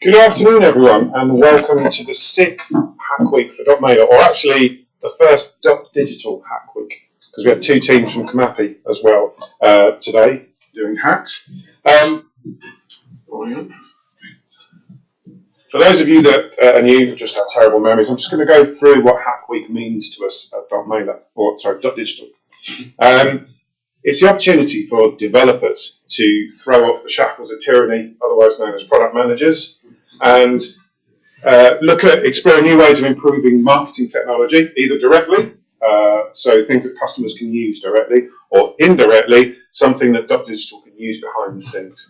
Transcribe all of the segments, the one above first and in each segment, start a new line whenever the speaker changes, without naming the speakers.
Good afternoon, everyone, and welcome to the 6th Hack Week for .mailer, or actually the first .digital Hack Week, because we had two teams from Kamapi as well today doing hacks. For those of you that are new, just have terrible memories, I'm just going to go through what Hack Week means to us at .mailer, or sorry, .digital. It's the opportunity for developers to throw off the shackles of tyranny, otherwise known as product managers, and look at exploring new ways of improving marketing technology, either directly, so things that customers can use directly, or indirectly, something that .digital can use behind the scenes.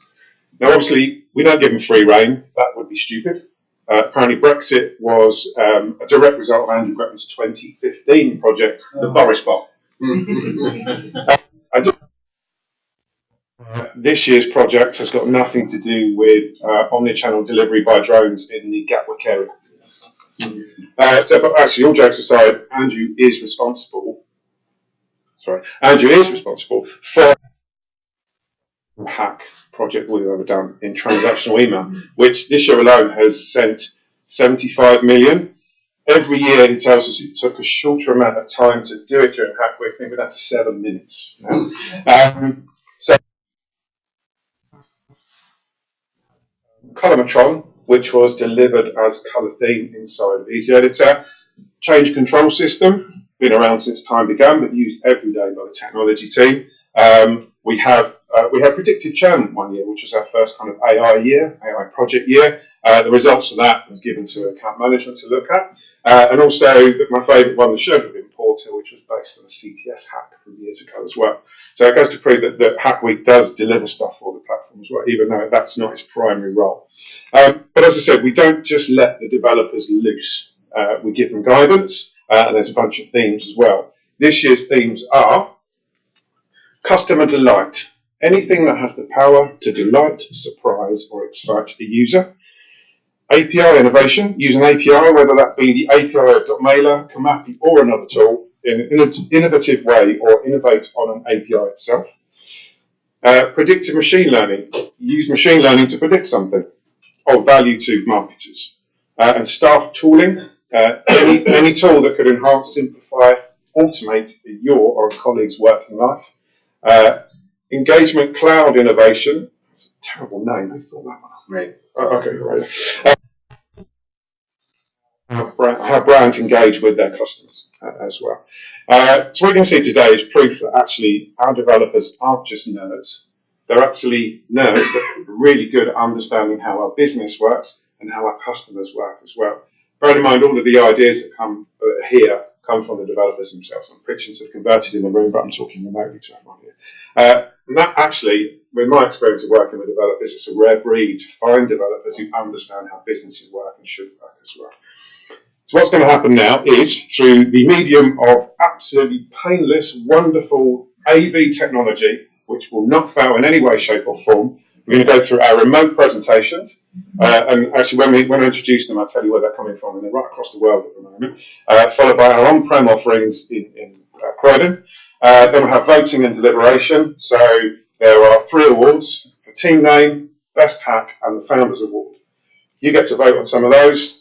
Now, obviously, we don't give them free rein. That would be stupid. Apparently, Brexit was a direct result of Andrew Gretton's 2015 project, the Boris Bot. This year's project has got nothing to do with omnichannel delivery by drones in the Gatwick area. But actually, all jokes aside, Andrew is responsible for the hack project we've ever done in transactional email, which this year alone has sent 75 million. Every year he tells us it took a shorter amount of time to do it during Hack Week. I think we're down to 7 minutes now. So Colomatron, which was delivered as colour theme inside of Easy Editor. Change control system, been around since time began, but used every day by the technology team. We have predictive churn one year, which was our first kind of AI project year. The results of that was given to account management to look at. And also my favourite one, the Sugar Importer, which was based on a CTS hack from years ago as well. So it goes to prove that Hack Week does deliver stuff for the platform as well, even though that's not its primary role. But as I said, we don't just let the developers loose. We give them guidance, and there's a bunch of themes as well. This year's themes are customer delight. Anything that has the power to delight, surprise, or excite the user. API innovation. Use an API, whether that be the API of .mailer, Kamapi, or another tool, in an innovative way, or innovate on an API itself. Predictive machine learning. Use machine learning to predict something of value to marketers. And staff tooling. Any tool that could enhance, simplify, automate your or a colleague's working life. Engagement cloud innovation. That's a terrible name. Who thought that one?
Right.
Okay, right. How brands engage with their customers as well. So what we can see today is proof that actually our developers aren't just nerds. They're actually nerds that are really good at understanding how our business works and how our customers work as well. Bear in mind, all of the ideas that come here come from the developers themselves. I'm preaching to the converted in the room, but I'm talking remotely to everyone here. And that actually, with my experience of working with developers, it's a rare breed to find developers who understand how businesses work and should work as well. So what's going to happen now is, through the medium of absolutely painless, wonderful AV technology, which will not fail in any way, shape or form, we're going to go through our remote presentations. And actually, when I introduce them, I'll tell you where they're coming from, and they're right across the world at the moment, followed by our on-prem offerings in Croydon. Then we'll have voting and deliberation. So there are 3 awards: the team name, best hack, and the founders award. You get to vote on some of those.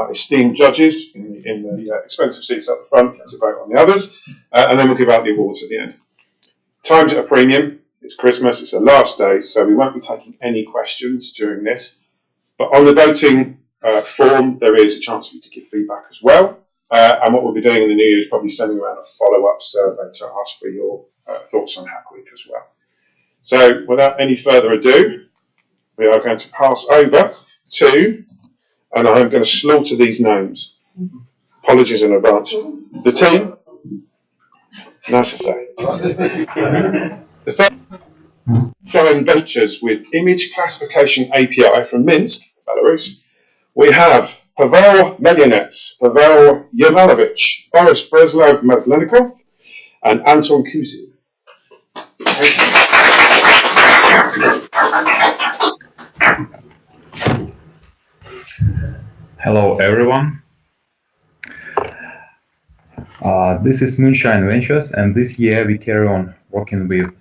Esteemed judges in the expensive seats up the front get to vote on the others, and then we'll give out the awards at the end. Time's at a premium. It's Christmas. It's the last day, so we won't be taking any questions during this. But on the voting form, there is a chance for you to give feedback as well. And what we'll be doing in the new year is probably sending around a follow-up survey to ask for your thoughts on Hack Week as well. So without any further ado, we are going to pass over to, and I'm going to slaughter these names. Apologies in advance. The team. Nice day. The first Croydon Ventures with Image Classification API from Minsk, Belarus. We have Pavel Melyanets, Pavel Yamalovich, Boris Breslov-Maslenikov, and Anton Kuzin.
Hello everyone. This is Moonshine Ventures, and this year we carry on working with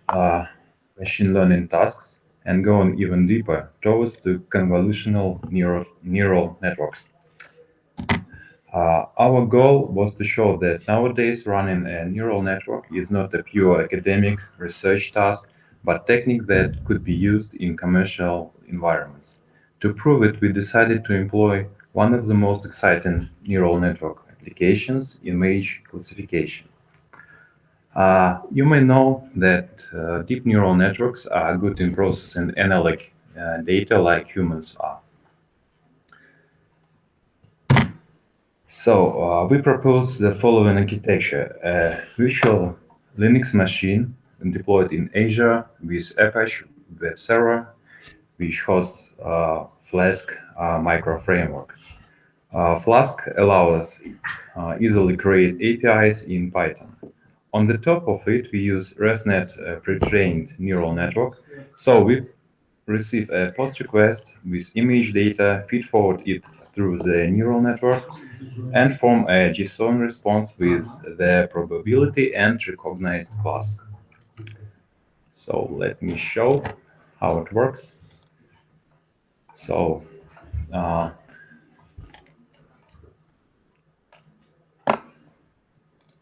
machine learning tasks and going even deeper towards the convolutional neural networks. Our goal was to show that nowadays running a neural network is not a pure academic research task, but technique that could be used in commercial environments. To prove it, we decided to employ one of the most exciting neural network applications, image classification. You may know that deep neural networks are good in processing analog data like humans are. So we propose the following architecture: a virtual Linux machine deployed in Azure with Apache web server, which hosts Flask micro framework. Flask allows us easily create APIs in Python. On the top of it, we use ResNet pre-trained neural network. So we receive a post request with image data, feed forward it through the neural network, and form a JSON response with the probability and recognized class. So let me show how it works. So uh,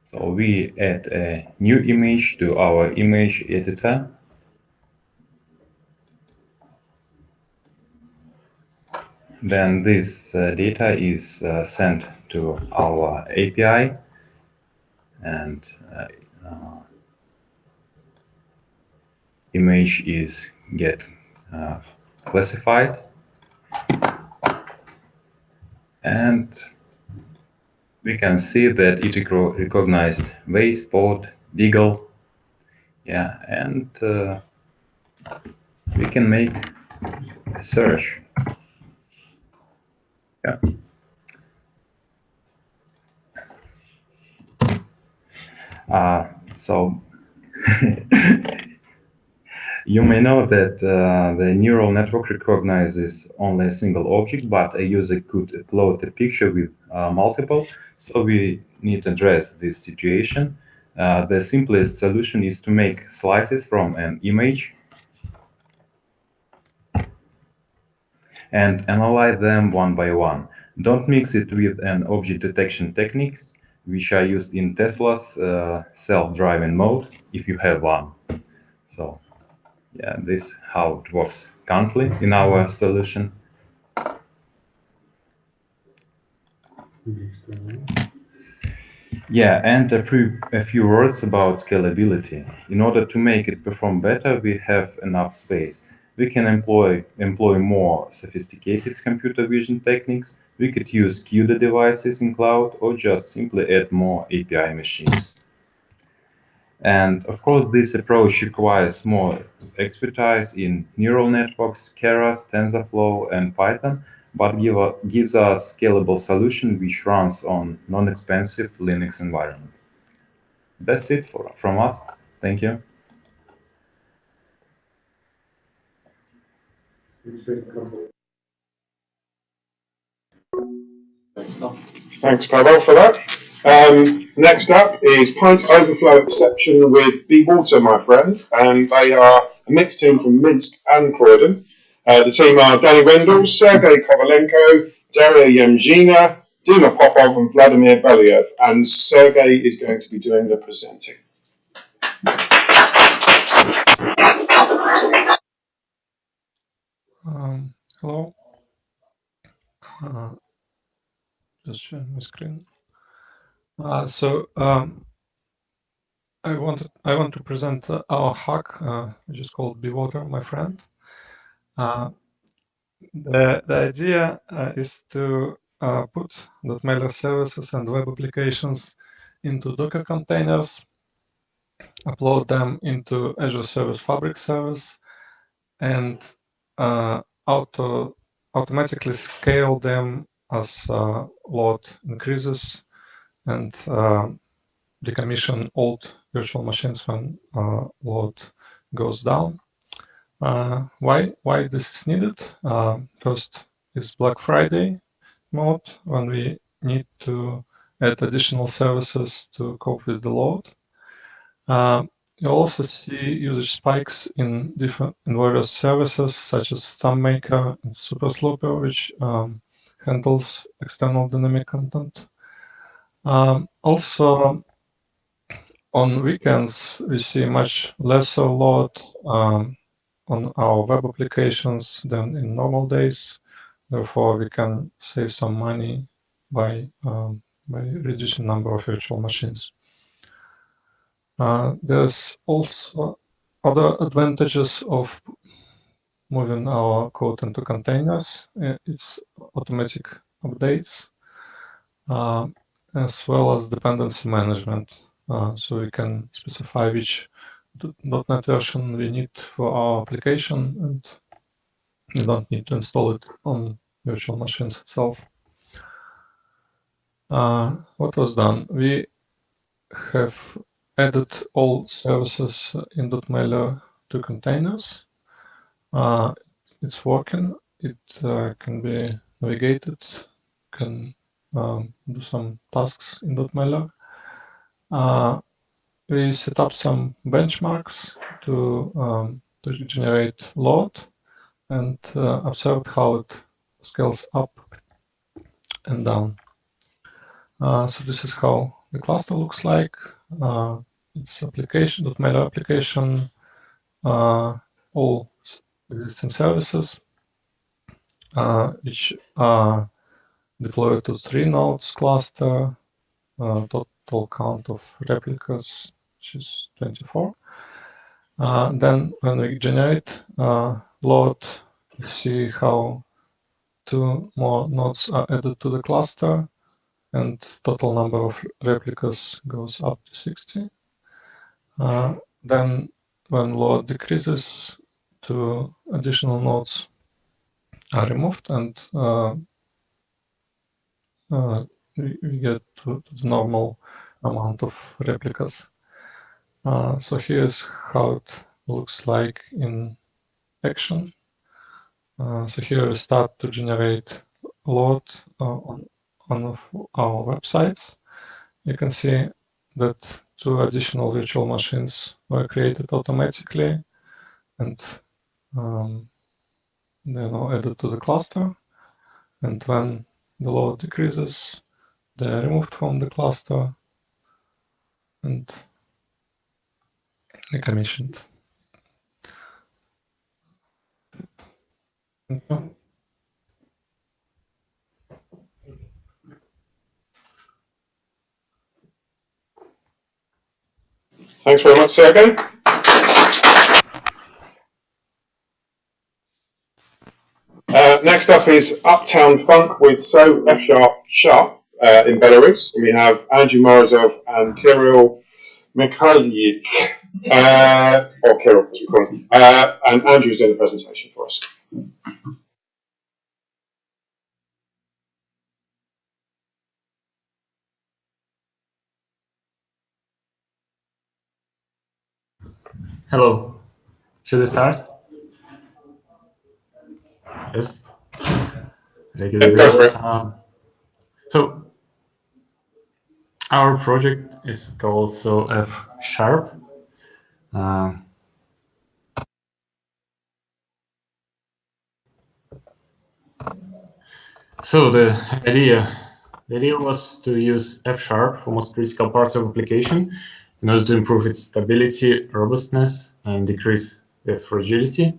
so we add a new image to our image editor. Then this data is sent to our API, and image is get classified, and we can see that it recognized vase, pot, beagle, yeah, and we can make a search. Yeah. So you may know that the neural network recognizes only a single object, but a user could upload a picture with multiple. So we need to address this situation. The simplest solution is to make slices from an image and analyze them one by one. Don't mix it with an object detection techniques, which are used in Tesla's self-driving mode, if you have one. So yeah, this is how it works currently in our solution. Yeah, and a few words about scalability. In order to make it perform better, we have enough space. We can employ more sophisticated computer vision techniques. We could use CUDA devices in cloud or just simply add more API machines. And of course, this approach requires more expertise in neural networks, Keras, TensorFlow, and Python, but gives us scalable solution which runs on non-expensive Linux environment. That's it from us. Thank you.
Thanks, Pavel, for that. Next up is Pint Overflow Exception with Be Water, my friend, and they are a mixed team from Minsk and Croydon. The team are Danny Rendell, Sergei Kovalenko, Daria Yemzhina, Dima Popov, and Vladimir Belyaev, and Sergei is going to be doing the presenting.
Hello. Just sharing my screen. I want to present our hack, which is called Be Water, my friend. The idea is to put .mailer services and web applications into Docker containers, upload them into Azure Service Fabric service, and automatically scale them as load increases and decommission old virtual machines when load goes down. Why this is needed? First is Black Friday mode, when we need to add additional services to cope with the load. You also see usage spikes in various services such as ThumbMaker and SuperSlooper, which handles external dynamic content. Also, on weekends, we see much lesser load on our web applications than in normal days. Therefore, we can save some money by reducing number of virtual machines. There's also other advantages of moving our code into containers. It's automatic updates, as well as dependency management. So we can specify which .NET version we need for our application, and we don't need to install it on virtual machines itself. What was done? We have added all services in .mailer to containers. It's working. It can be navigated, can do some tasks in .mailer. We set up some benchmarks to generate load and observed how it scales up and down. So this is how the cluster looks like. It's application, .mailer application, all existing services, which are deployed to 3 nodes cluster, total count of replicas, which is 24. Then when we generate load, you see how 2 more nodes are added to the cluster, and total number of replicas goes up to 60. Then when load decreases, 2 additional nodes are removed, and we get to the normal amount of replicas. So here's how it looks like in action. So here we start to generate load on one of our websites. You can see that 2 additional virtual machines were created automatically, and they're now added to the cluster. And when the load decreases, they are removed from the cluster and decommissioned. Thank you.
Thanks very much, Sergey. Next up is Uptown Funk with So F Sharp in Belarus. And we have Andrew Morozov and Kirill Mikhailyuk, or Kirill as we call him. And Andrew's doing the presentation for us.
Hello. Should I start? Yes. So our project is called So F Sharp. So the idea was to use F Sharp for most critical parts of application in order to improve its stability, robustness, and decrease the fragility.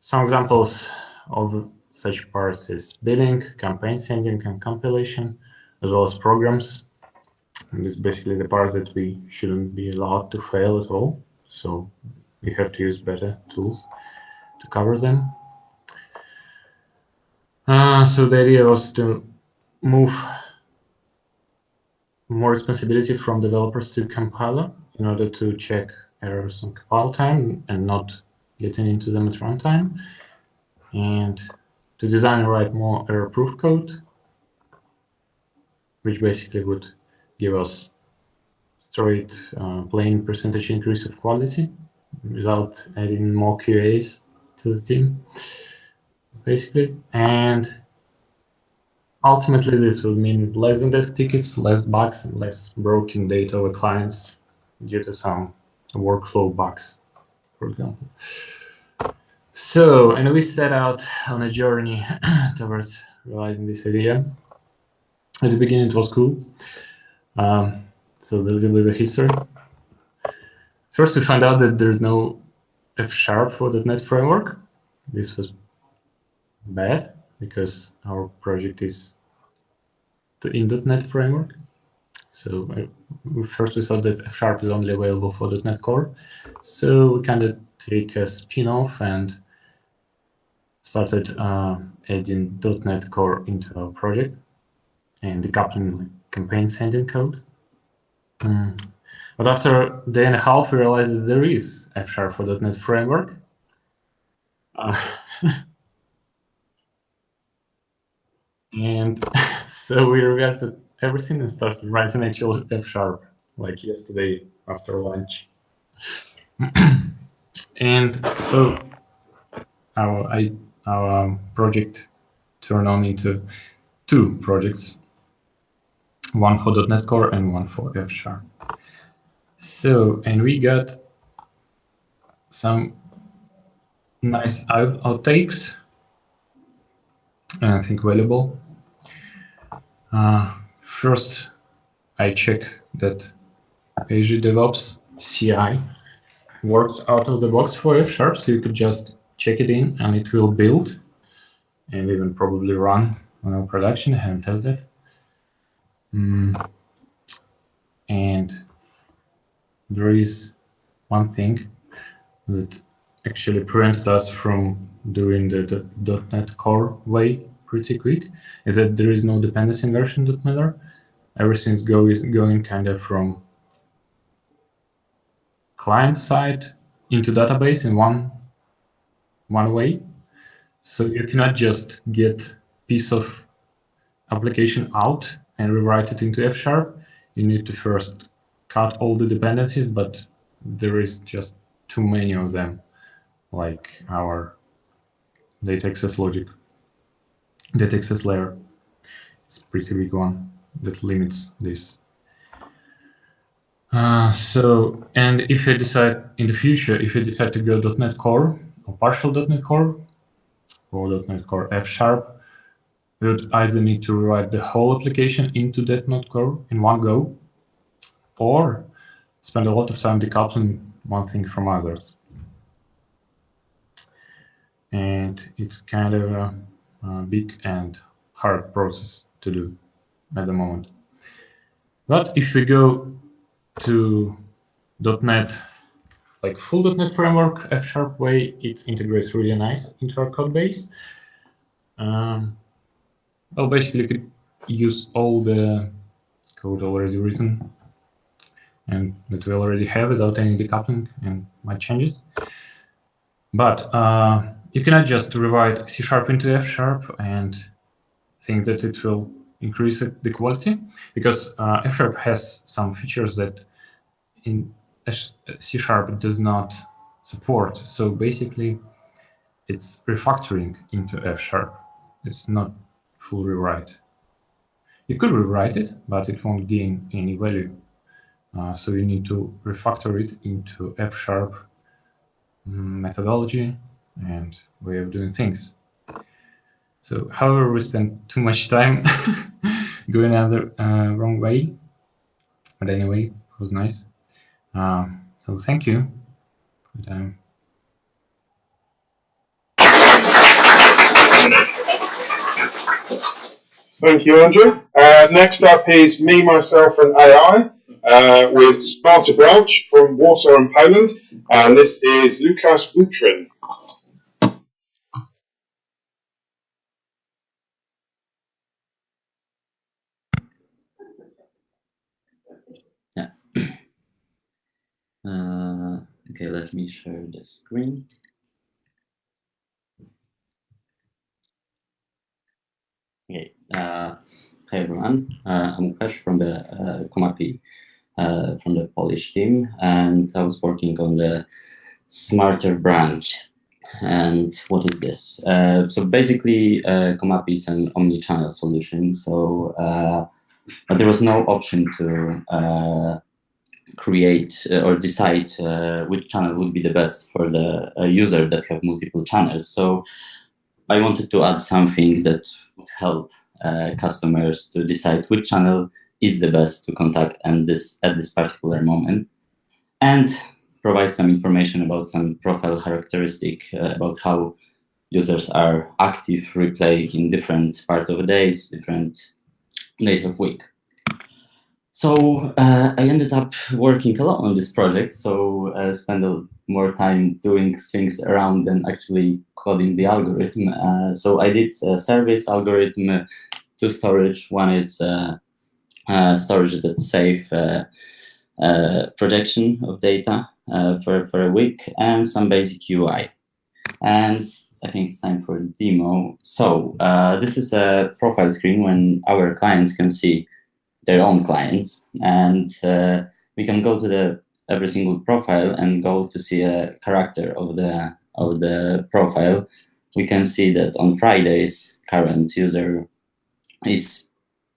Some examples of such parts is billing, campaign sending, and compilation, as well as programs. And this is basically the part that we shouldn't be allowed to fail at all. So we have to use better tools to cover them. So the idea was to move more responsibility from developers to compiler in order to check errors on compile time and not getting into them at runtime, and to design and write more error-proof code, which basically would give us straight plain percentage increase of quality without adding more QAs to the team, basically. And ultimately, this will mean less than desk tickets, less bugs, and less broken data over clients due to some workflow bugs, for example. So, and we set out on a journey towards realizing this idea. At the beginning, it was cool. So there's a bit of history. First, we found out that there's no F# for .NET framework. This was bad because our project is in .NET framework. So first we thought that F# is only available for .NET Core. So we kind of take a spin-off and started adding .NET Core into our project and decoupling campaign sending code. But after a day and a half, we realized that there is F# for .NET framework. And so we reverted everything and started writing actual F# like yesterday after lunch. And so our project turned on into two projects, one for .NET Core and one for F#. So, and we got some nice outtakes, and I think valuable. First, I check that Azure DevOps CI works out of the box for F#, so you could just check it in and it will build and even probably run on our production. I haven't tested that. And there is one thing that actually prevented us from doing the .NET Core way pretty quick, is that there is no dependency inversion .miller. Everything's going kind of from client side into database in one way. So you cannot just get piece of application out and rewrite it into F#. You need to first cut all the dependencies, but there is just too many of them, like our data access logic. Data access layer is a pretty big one that limits this. So, and if you decide in the future, if you decide to go .NET Core or partial .NET Core or .NET Core F#, you would either need to rewrite the whole application into .NET Core in one go, or spend a lot of time decoupling one thing from others. And it's kind of a big and hard process to do at the moment. But if we go to .NET, like full .NET framework, F# way, it integrates really nice into our code base. Well, basically, you could use all the code already written and that we already have without any decoupling and much changes. But you cannot just rewrite C# into F# and think that it will increase the quality, because F# has some features that in C# does not support. So basically, it's refactoring into F#. It's not full rewrite. You could rewrite it, but it won't gain any value. So you need to refactor it into F# methodology and way of doing things. So, however, we spent too much time going the wrong way. But anyway, it was nice. So thank you for the time.
Thank you, Andrew. Next up is me, myself, and AI with Sparta Branch from Warsaw in Poland. And this is Lukas Butrin.
Yeah. Okay, let me share the screen. Okay. Hi everyone. I'm Łukasz from the Komapi, from the Polish team, and I was working on the Smarter branch. And what is this? So basically, Comap is an omni-channel solution. So, but there was no option to create or decide which channel would be the best for the user that have multiple channels. So I wanted to add something that would help customers to decide which channel is the best to contact and this at this particular moment, and provide some information about some profile characteristic about how users are active, replaying in different part of the days, different days of week. So I ended up working a lot on this project, so I spent more time doing things around than actually coding the algorithm. So I did a service algorithm, two storage. One is storage that's safe projection of data for a week, and some basic UI. And I think it's time for a demo. So this is a profile screen when our clients can see their own clients, and we can go to every single profile and go to see a character of the profile. We can see that on Fridays, current user is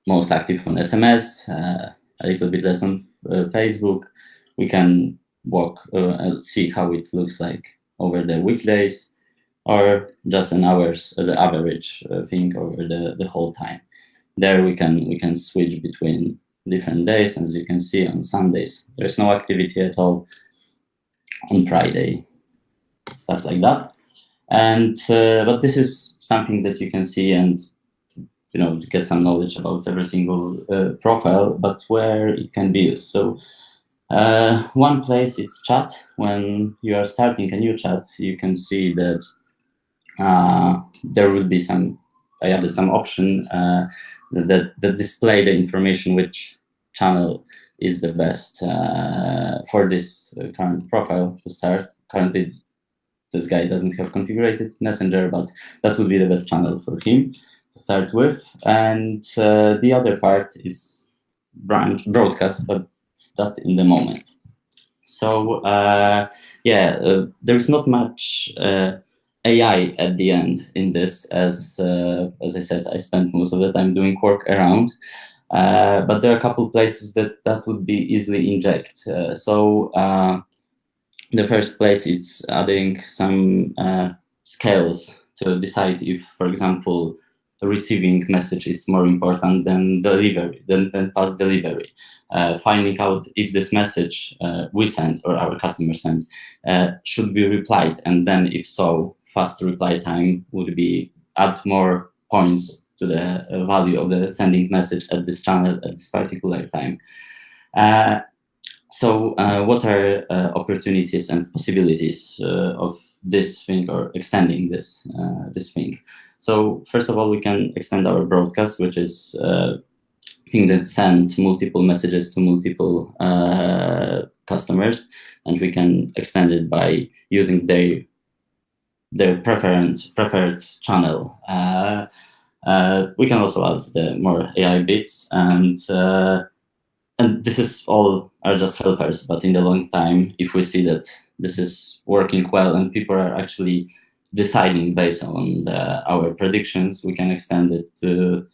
most active on SMS, a little bit less on Facebook. We can walk and see how it looks like over the weekdays, or just an hours as an average thing over the whole time. There we can switch between different days. As you can see, on Sundays there's no activity at all. On Friday, stuff like that. And but this is something that you can see and to get some knowledge about every single profile, but where it can be used. So one place is chat. When you are starting a new chat, you can see that there will be some. I added some option that display the information which channel is the best for this current profile to start. Currently, this guy doesn't have configured Messenger, but that would be the best channel for him to start with. And the other part is broadcast, but that in the moment. So there's not much AI at the end in this, as I said, I spent most of the time doing work around. But there are a couple places that would be easily inject. The first place is adding some scales to decide if, for example, receiving message is more important than delivery, than fast delivery. Finding out if this message we sent or our customer sent should be replied, and then if so, fast reply time would be add more points to the value of the sending message at this channel at this particular time. So what are opportunities and possibilities of this thing, or extending this thing? So first of all, we can extend our broadcast, which is thing that send multiple messages to multiple customers, and we can extend it by using their preferred channel. We can also add the more AI bits, and this is all are just helpers, but in the long time, if we see that this is working well and people are actually deciding based on our predictions, we can extend it to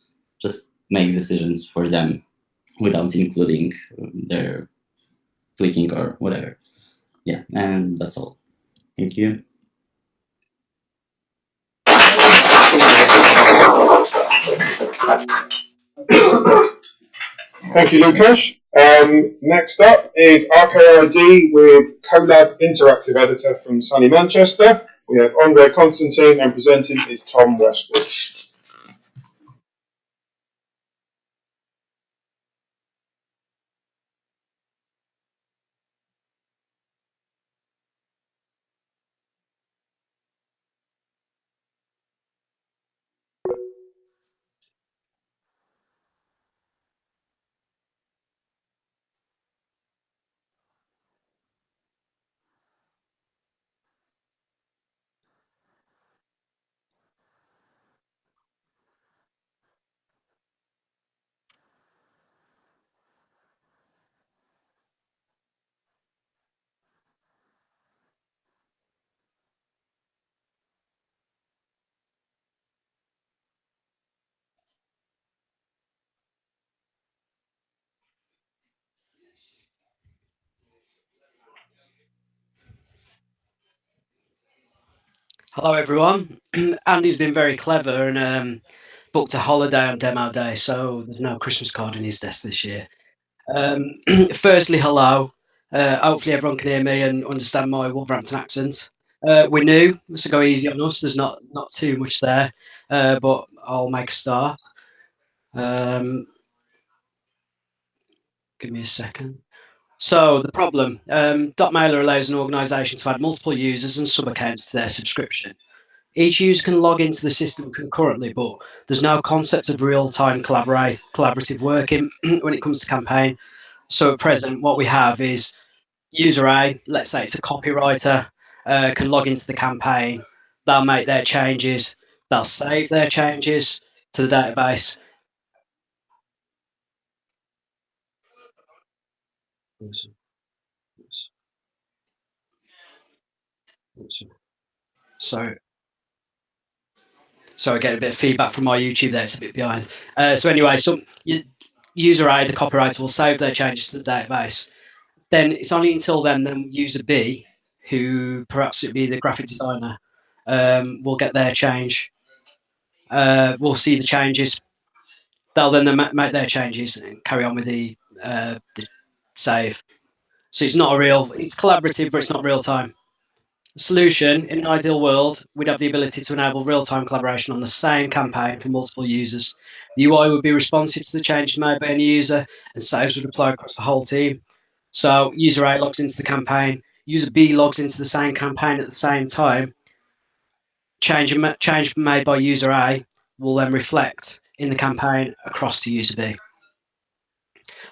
just make decisions for them without including their clicking or whatever. Yeah, and that's all. Thank you.
Thank you, Lukasz. Next up is RKID with Colab Interactive Editor from sunny Manchester. We have Andre Constantine, and presenting is Tom Westwood.
Hello, everyone. Andy's been very clever and booked a holiday on demo day, so there's no Christmas card in his desk this year. Firstly, hello. Hopefully, everyone can hear me and understand my Wolverhampton accent. We're new, so go easy on us. There's not too much there, but I'll make a start. Give me a second. So the problem, .mailer allows an organisation to add multiple users and sub-accounts to their subscription. Each user can log into the system concurrently, but there's no concept of real-time collaborative working when it comes to campaign. So at present, what we have is user A, let's say it's a copywriter, can log into the campaign. They'll make their changes. They'll save their changes to the database. So I get a bit of feedback from my YouTube there. It's a bit behind. So anyway, user A, the copywriter, will save their changes to the database. Then it's only until then user B, who perhaps it'd be the graphic designer, will get their change. We'll see the changes. They'll then make their changes and carry on with the save. So it's not it's collaborative, but it's not real time. Solution, in an ideal world, we'd have the ability to enable real-time collaboration on the same campaign for multiple users. The UI would be responsive to the changes made by any user, and saves would apply across the whole team. So user A logs into the campaign, user B logs into the same campaign at the same time. Change made by user A will then reflect in the campaign across to user B.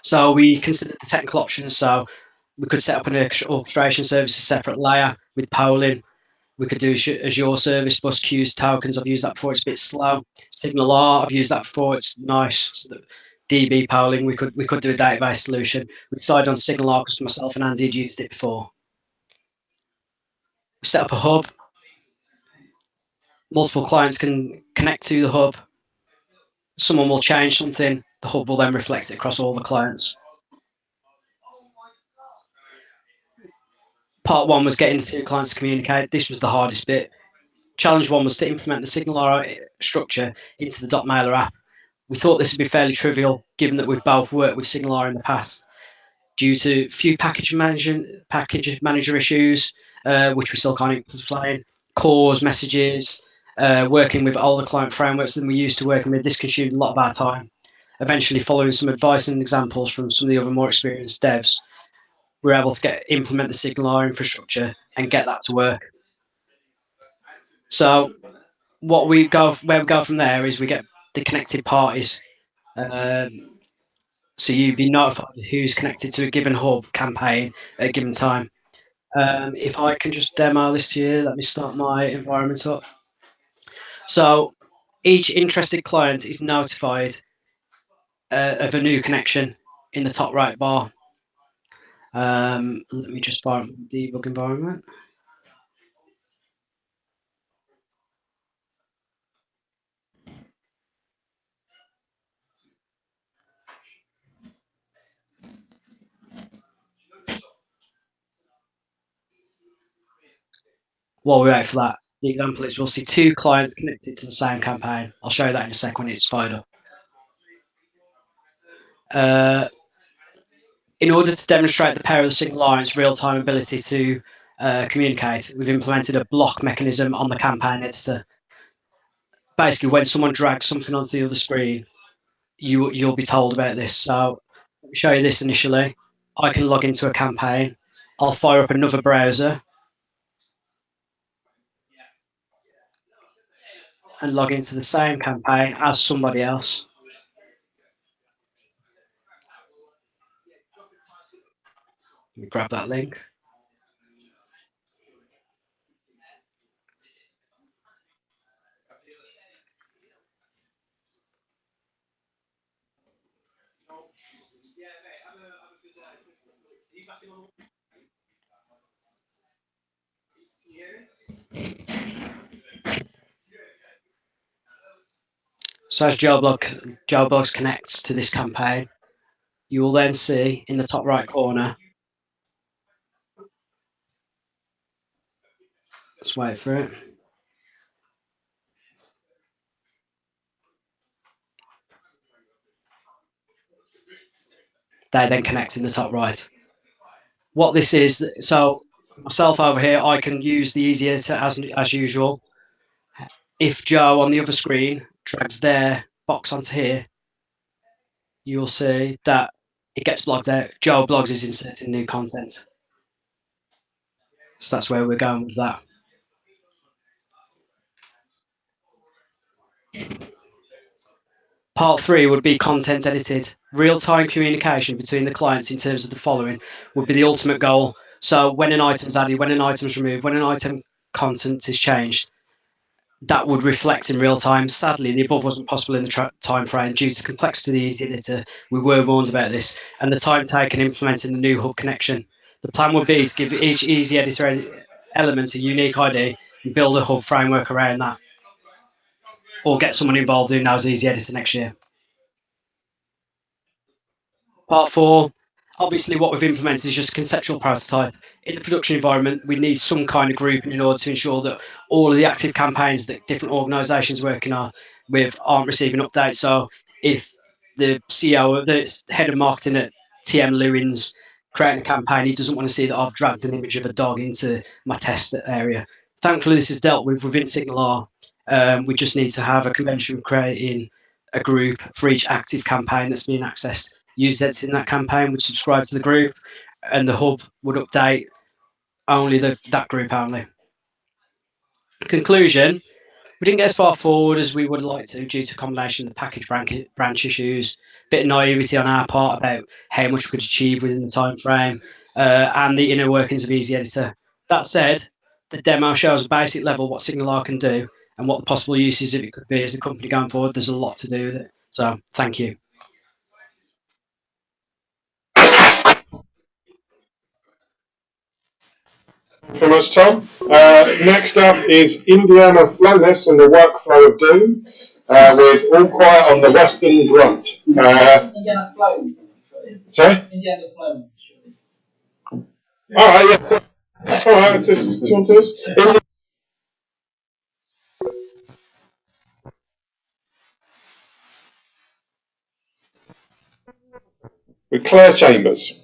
So we considered the technical options. So we could set up an orchestration service, a separate layer with polling. We could do Azure Service Bus Queues tokens. I've used that before. It's a bit slow. Signal R, I've used that before. It's nice. So DB polling. We could do a database solution. We decided on Signal R because myself and Andy had used it before. We set up a hub. Multiple clients can connect to the hub. Someone will change something. The hub will then reflect it across all the clients. Part one was getting the two clients to communicate. This was the hardest bit. Challenge one was to implement the Signal R structure into the .mailer app. We thought this would be fairly trivial, given that we've both worked with Signal R in the past. Due to a few package manager issues, which we still can't explain, calls, messages, working with older client frameworks than we used to working with, this consumed a lot of our time. Eventually, following some advice and examples from some of the other more experienced devs, we were able to implement the Signal R infrastructure and get that to work. So where we go from there is we get the connected parties. So you'd be notified who's connected to a given hub campaign at a given time. If I can just demo this here, let me start my environment up. So each interested client is notified of a new connection in the top right bar. Let me just fire up the debug environment. While we wait for that, the example is we'll see two clients connected to the same campaign. I'll show you that in a sec when it's fired up. In order to demonstrate the power of the Signal R and its real-time ability to communicate, we've implemented a block mechanism on the campaign editor. Basically, when someone drags something onto the other screen, you'll be told about this. So let me show you this initially. I can log into a campaign. I'll fire up another browser and log into the same campaign as somebody else. Let me grab that link. So as Joe connects to this campaign, you will then see in the top right corner. Let's wait for it. they then connect in the top right. What this is, so myself over here, I can use the easy editor as usual. If Joe on the other screen drags their box onto here, you'll see that it gets blogged out. Joe blogs is inserting new content. So that's where we're going with that. Part 3 would be content edited. Real-time communication between the clients in terms of the following would be the ultimate goal. So when an item's added, when an item's removed, when an item content is changed, that would reflect in real time. Sadly, the above wasn't possible in the time frame due to complexity of the easy editor. We were warned about this, and the time taken implementing the new hub connection. The plan would be to give each easy editor element a unique ID and build a hub framework around that, or get someone involved who knows easy editor next year. Part 4, obviously what we've implemented is just a conceptual prototype. In the production environment, we need some kind of grouping in order to ensure that all of the active campaigns that different organisations are working on with aren't receiving updates. So if the CEO, the head of marketing at TM Lewin's creating a campaign, he doesn't want to see that I've dragged an image of a dog into my test area. Thankfully, this is dealt with within Signal R. We just need to have a convention of creating a group for each active campaign that's being accessed. Users in that campaign would subscribe to the group, and the hub would update only that group only. Conclusion: we didn't get as far forward as we would like to due to a combination of the package branch issues, bit of naivety on our part about how much we could achieve within the time frame, and the inner workings of Easy Editor. That said, the demo shows a basic level what Signal R can do and what the possible uses of it could be as a company going forward. There's a lot to do with it. So thank you.
Thank you very much, Tom. Next up is Indiana Flowless and the Workflow of Doom, with All Quiet on the Western Grunt.
Indiana Flows.
Sorry?
Indiana Flows.
All right, yeah. All right, just do you want this? With Claire Chambers.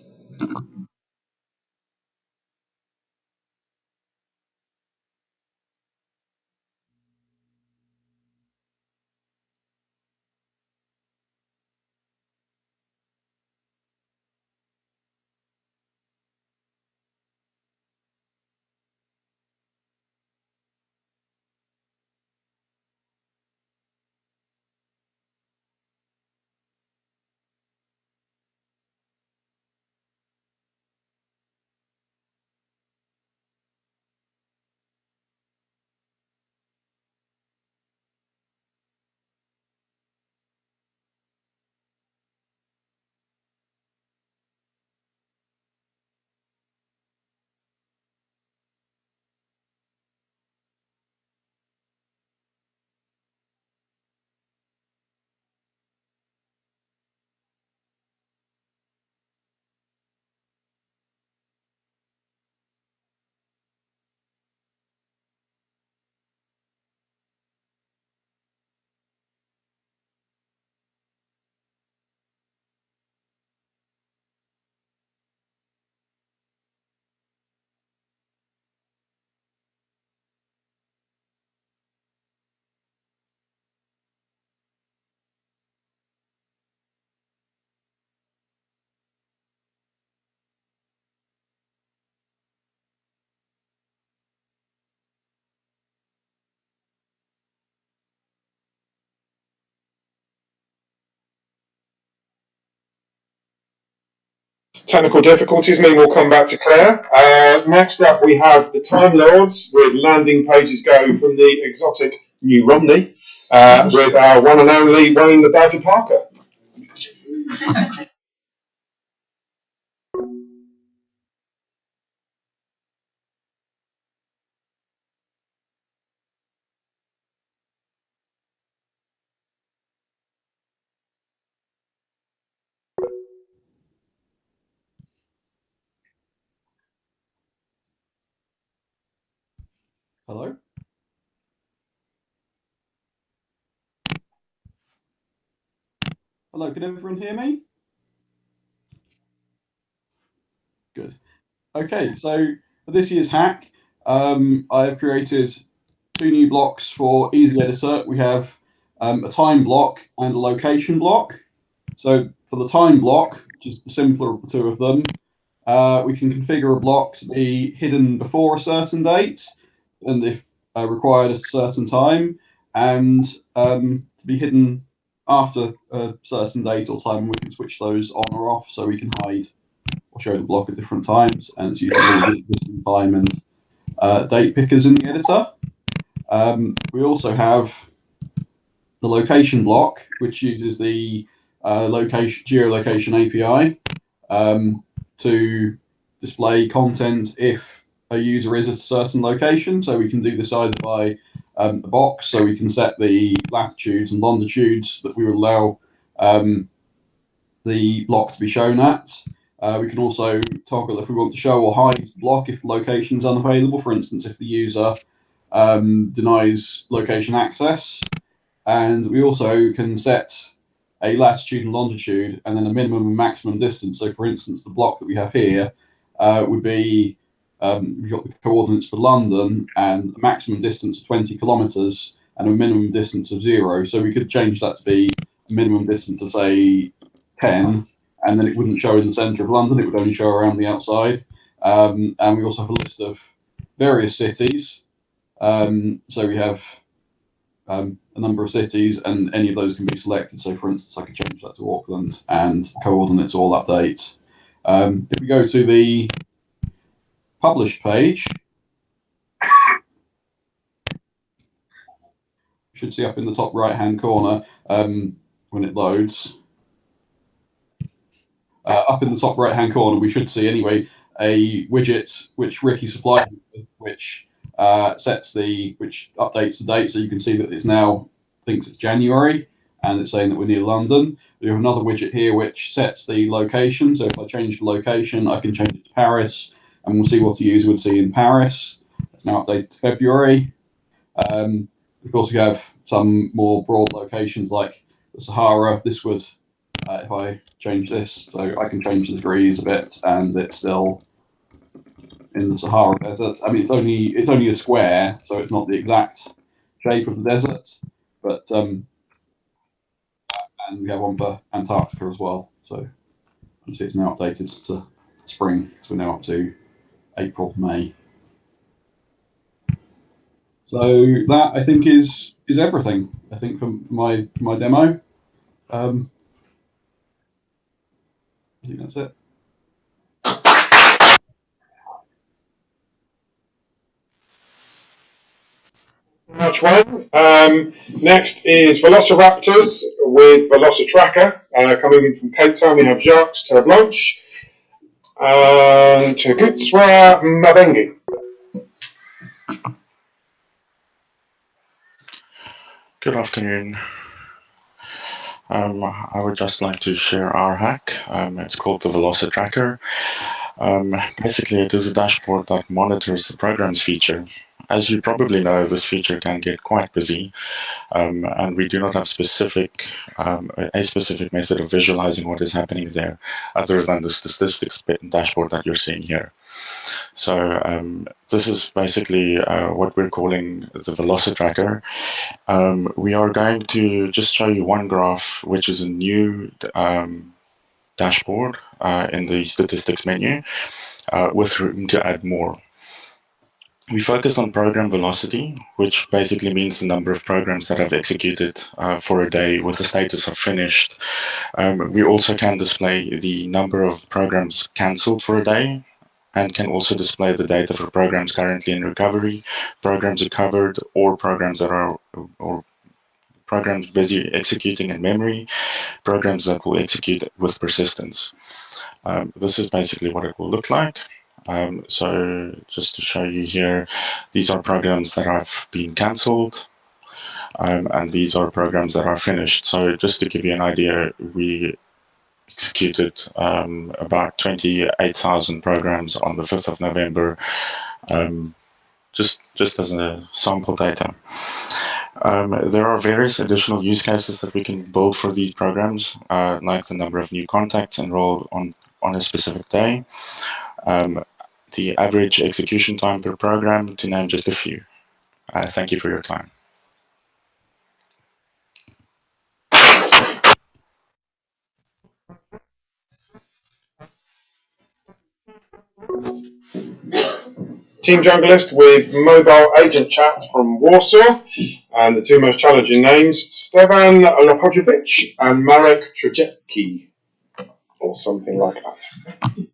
Technical difficulties mean we'll come back to Claire. Next up, we have the Time Lords with Landing Pages Go from the exotic New Romney, with our one and only Wayne the Badger Parker.
Hello? Hello, can everyone hear me? Okay, so for this year's hack, I have created 2 new blocks for Easy Editor. We have a time block and a location block. So for the time block, which is the simpler of the two of them, we can configure a block to be hidden before a certain date, and if required at a certain time, and to be hidden after a certain date or time. We can switch those on or off, so we can hide or show the block at different times, and it's using all the existing time and date pickers in the editor. We also have the location block, which uses the geolocation API to display content if a user is at a certain location. So we can do this either by the box, so we can set the latitudes and longitudes that we would allow the block to be shown at. We can also toggle if we want to show or hide the block if the location is unavailable. For instance, if the user denies location access. And we also can set a latitude and longitude and then a minimum and maximum distance. So for instance, the block that we have here would be, we've got the coordinates for London and a maximum distance of 20 kilometers and a minimum distance of 0. So we could change that to be a minimum distance of say 10, and then it wouldn't show in the center of London, it would only show around the outside. And we also have a list of various cities. So we have a number of cities, and any of those can be selected. So for instance, I could change that to Auckland, and coordinates all update. If we go to the published page, you should see up in the top right hand corner when it loads. Up in the top right hand corner, we should see anyway a widget which Ricky supplied, which which updates the date, so you can see that it's now thinks it's January, and it's saying that we're near London. We have another widget here which sets the location. So if I change the location, I can change it to Paris, and we'll see what the user would see in Paris. It's now updated to February. Of course, we have some more broad locations like the Sahara. This would, if I change this, so I can change the degrees a bit, and it's still in the Sahara Desert. I mean, it's only a square, so it's not the exact shape of the desert, but and we have one for Antarctica as well. So you can see it's now updated to spring, so we're now up to April, May. So that I think is everything. I think for my demo. I think that's it.
Much Wayne. Next is Velociraptors with Velocitracker. Coming in from Cape Town, we have Jacques Terblanche and Tegutswa Mabengi.
Good afternoon. I would just like to share our hack. It's called the Velocitracker. Basically, it is a dashboard that monitors the programs feature. As you probably know, this feature can get quite busy, and we do not have a specific method of visualizing what is happening there, other than the statistics dashboard that you're seeing here. So this is basically what we're calling the Velocitracker. We are going to just show you one graph, which is a new dashboard in the statistics menu, with room to add more. We focused on program velocity, which basically means the number of programs that have executed for a day with the status of finished. We also can display the number of programs cancelled for a day, and can also display the data for programs currently in recovery, programs recovered, or programs that are or programs busy executing in memory, programs that will execute with persistence. This is basically what it will look like. So just to show you here, these are programs that have been cancelled, and these are programs that are finished. So just to give you an idea, we executed about 28,000 programs on the 5th of November, just as a sample data. There are various additional use cases that we can build for these programs, like the number of new contacts enrolled on a specific day. the average execution time per program, to name just a few. Thank you for your time.
Team Junglist with mobile agent chat from Warsaw, and the two most challenging names, Stevan Lopojovic and Marek Trzecki, or something like that.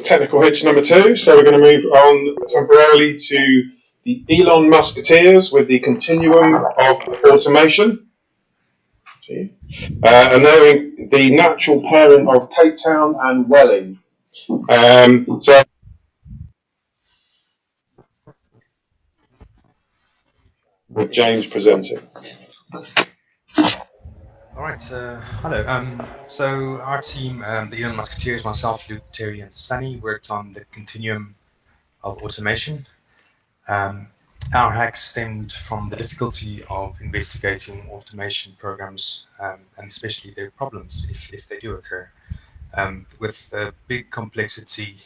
Technical hitch number 2, so we're going to move on temporarily to the Elon Musketeers with the continuum of automation. And they're the natural pairing of Cape Town and Welling. So with James presenting.
All right, hello. So our team, the Elon Musketeers, myself, Luke, Terry, and Sunny, worked on the continuum of automation. Our hack stemmed from the difficulty of investigating automation programs, and especially their problems, if they do occur. With big complexity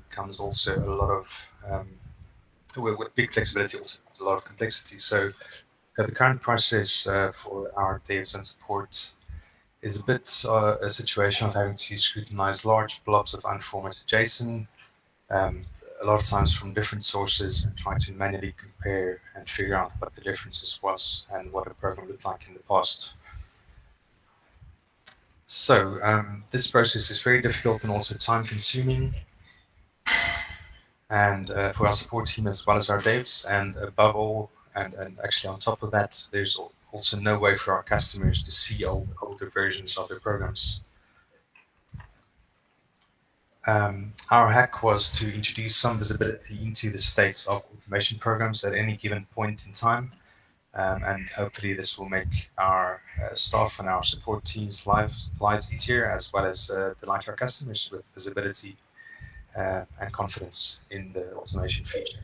comes also a lot of, with big flexibility also comes a lot of complexity. So the current process for our devs and support is a bit a situation of having to scrutinize large blobs of unformatted JSON, a lot of times from different sources, and try to manually compare and figure out what the differences was and what a program looked like in the past. So this process is very difficult and also time consuming, and for our support team as well as our devs, and above all, and actually on top of that, there's also no way for our customers to see older versions of their programs. Our hack was to introduce some visibility into the state of automation programs at any given point in time, and hopefully this will make our staff and our support teams' lives easier, as well as delight our customers with visibility and confidence in the automation feature.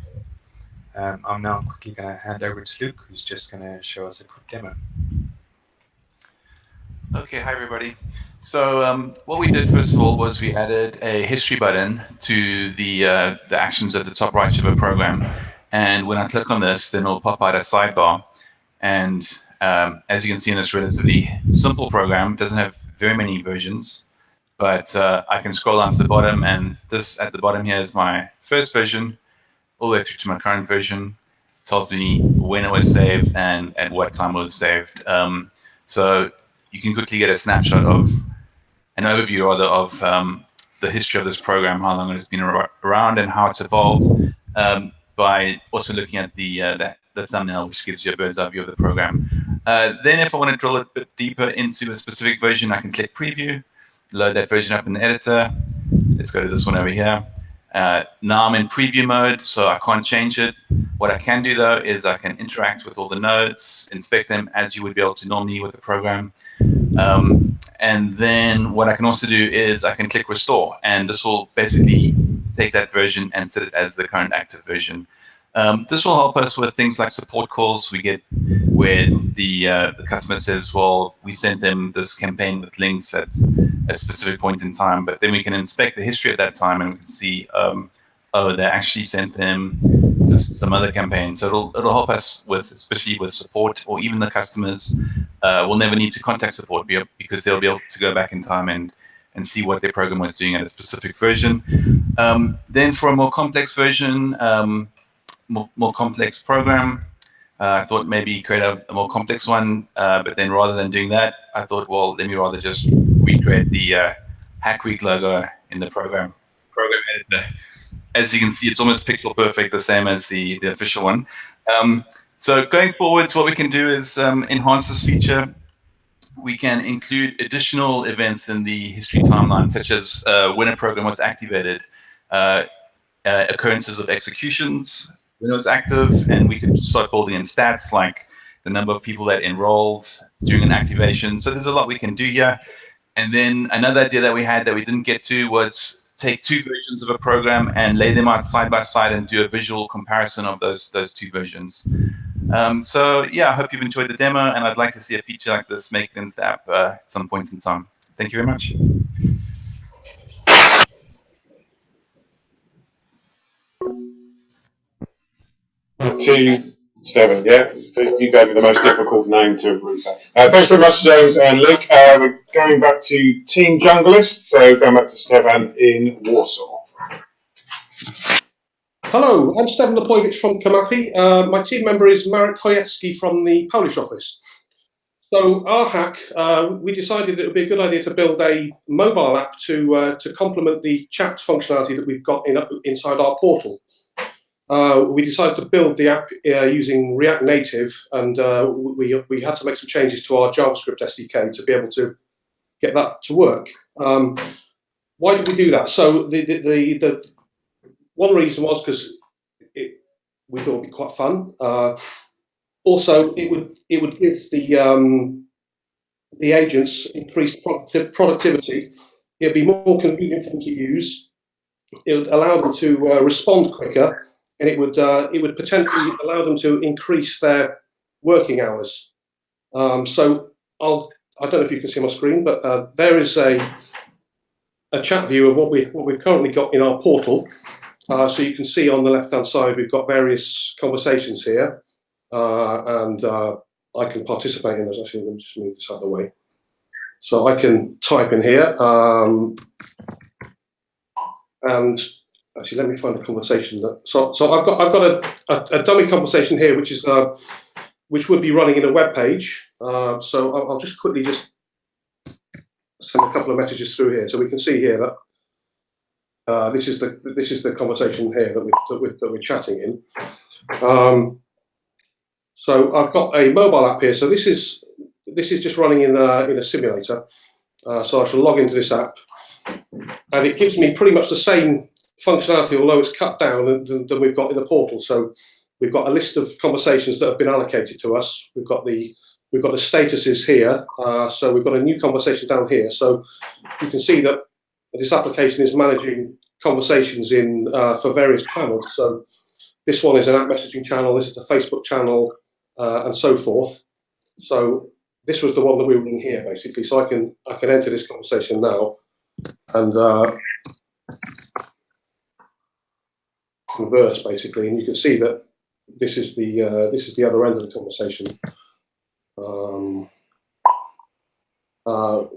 I'm now quickly going to hand over to Luke, who's just going to show us a quick demo.
Okay, hi everybody. So what we did first of all was we added a history button to the actions at the top right of a program, and when I click on this, then it'll pop out a sidebar. And as you can see in this relatively simple program, it doesn't have very many versions, but I can scroll down to the bottom, and this at the bottom here is my first version, all the way through to my current version. It tells me when it was saved and at what time it was saved. So you can quickly get a snapshot of an overview rather of the history of this program, how long it's been around and how it's evolved, by also looking at the thumbnail, which gives you a bird's eye view of the program. Then if I want to drill a bit deeper into a specific version, I can click preview, load that version up in the editor. Let's go to this one over here. Now I'm in preview mode, so I can't change it. What I can do though is I can interact with all the nodes, inspect them as you would be able to normally with the program. And then what I can also do is I can click restore, and this will basically take that version and set it as the current active version. This will help us with things like support calls we get where the customer says, well, we sent them this campaign with links at a specific point in time, but then we can inspect the history at that time and we can see, oh, they actually sent them to some other campaign. So it'll help us with, especially with support, or even the customers will never need to contact support because they'll be able to go back in time and see what their program was doing at a specific version. Then for a more complex version, more complex program, I thought maybe create a more complex one, but then rather than doing that, I thought, well, let me rather just recreate the Hack Week logo in the program editor. As you can see, it's almost pixel perfect, the same as the official one. So going forwards, what we can do is enhance this feature. We can include additional events in the history timeline, such as when a program was activated, occurrences of executions when it was active, and we could start building in stats like the number of people that enrolled during an activation. So there's a lot we can do here. And then another idea that we had that we didn't get to was take two versions of a program and lay them out side by side and do a visual comparison of those two versions. So yeah, I hope you've enjoyed the demo, and I'd like to see a feature like this make it into the app at some point in time. Thank you very much.
To Stephen, yeah, you gave me the most difficult name to reset. Thanks very much, James and Luke. We're going back to Team Junglist, so going back to Stefan in Warsaw.
Hello, I'm Stefan Lepojewicz from Kamapi. My team member is Marek Kojecki from the Polish office. So our hack, we decided it would be a good idea to build a mobile app to complement the chat functionality that we've got inside our portal. We decided to build the app using React Native, and we had to make some changes to our JavaScript SDK to be able to get that to work. Why did we do that? So the one reason was because we thought it would be quite fun. Also, it would give the agents increased productivity. It would be more convenient for them to use. It would allow them to respond quicker, and it would potentially allow them to increase their working hours. So I don't know if you can see my screen, but there is a chat view of what we've currently got in our portal. So you can see on the left-hand side we've got various conversations here, and I can participate in those. Actually, let me just move this out of the way. So I can type in here, and actually, let me find a conversation. So I've got a dummy conversation here, which would be running in a web page. So I'll just quickly send a couple of messages through here, so we can see here that this is the conversation here that we're chatting in. So I've got a mobile app here. So this is just running in a simulator. So I shall log into this app, and it gives me pretty much the same functionality, although it's cut down than we've got in the portal. So we've got a list of conversations that have been allocated to us. We've got the statuses here. So we've got a new conversation down here. So you can see that this application is managing conversations for various channels. So this one is an app messaging channel. This is a Facebook channel, and so forth. So this was the one that we were in here, basically. So I can enter this conversation now and converse, basically, and you can see that this is the other end of the conversation.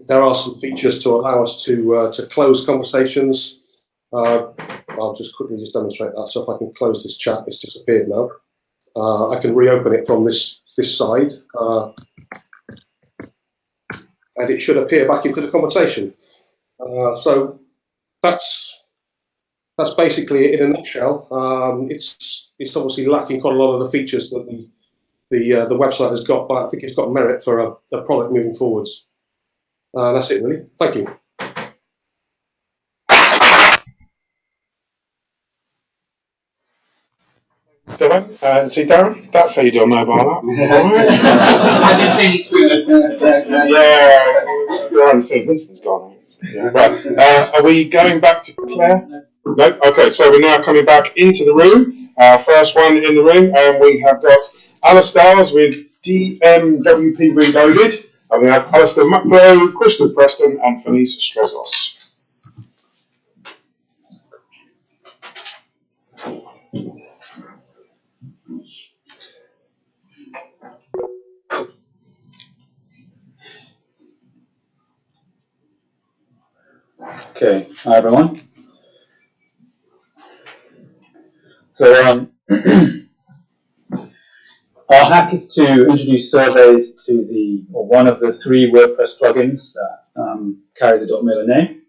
There are some features to allow us to close conversations. I'll just quickly demonstrate that. So if I can close this chat, it's disappeared now. I can reopen it from this side, and it should appear back into the conversation. So that's basically it in a nutshell. It's obviously lacking quite a lot of the features that the website has got, but I think it's got merit for a product moving forwards. That's it, really. Thank you.
Dylan, see Darren? That's how you do a mobile app.
I've been seeing it through.
Yeah, you haven't seen Winston's gone. Yeah. Right. Are we going back to Claire? No. Okay, so we're now coming back into the room. First one in the room, and we have got Alistair's with DMWP Reloaded. And we have Alistair Mucklow, Crystal Preston, and Felice Strezos.
Okay, hi everyone. So our hack is to introduce surveys to one of the 3 WordPress plugins that carry the .mailer name.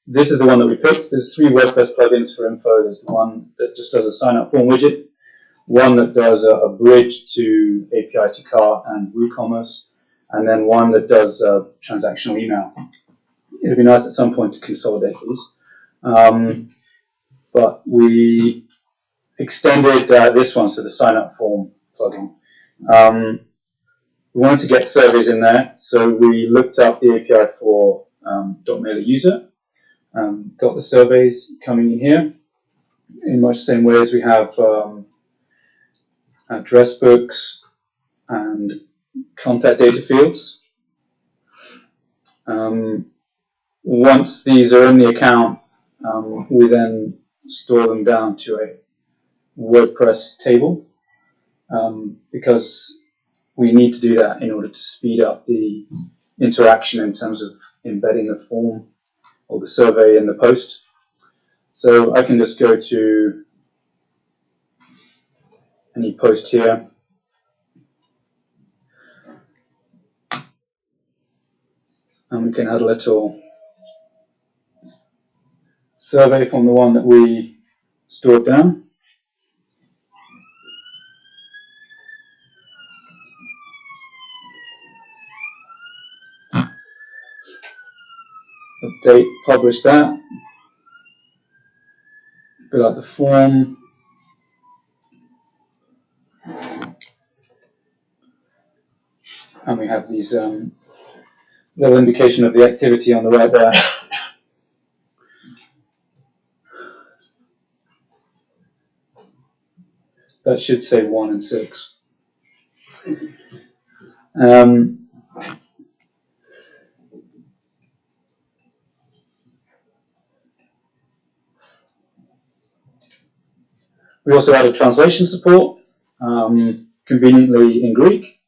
This is the one that we picked. There's 3 WordPress plugins for info. There's the one that just does a sign-up form widget, one that does a bridge to API to cart and WooCommerce, and then one that does transactional email. It would be nice at some point to consolidate these. But we extended this one, so the sign-up form plugin. We wanted to get surveys in there, so we looked up the API for .mailer user, got the surveys coming in here in much the same way as we have address books and contact data fields. Once these are in the account, we then store them down to a WordPress table, because we need to do that in order to speed up the interaction in terms of embedding the form or the survey in the post. So I can just go to any post here, and we can add a little survey from the one that we stored down. Update, publish that, fill out the form, and we have these little indication of the activity on the right there. That should say 1 and 6. We also added translation support, conveniently in Greek,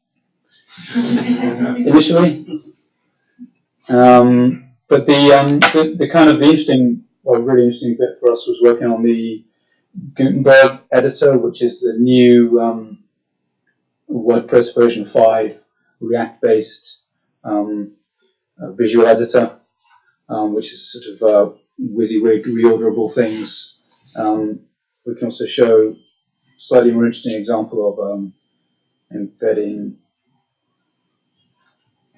initially. But the kind of the interesting, or really interesting bit for us was working on the Gutenberg editor, which is the new WordPress version 5 React-based visual editor, which is sort of WYSIWYG reorderable things. We can also show a slightly more interesting example of embedding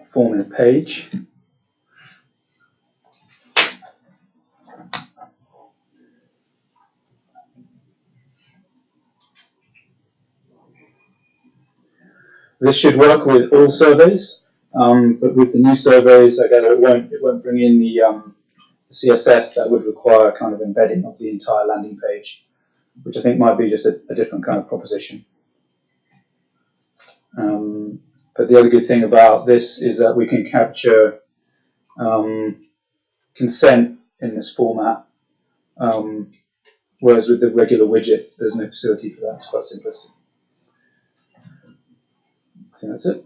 a form in a page. This should work with all surveys, but with the new surveys, I gather it won't bring in the CSS that would require kind of embedding of the entire landing page, which I think might be just a different kind of proposition. But the other good thing about this is that we can capture consent in this format, whereas with the regular widget, there's no facility for that. It's quite simplistic. I think that's it.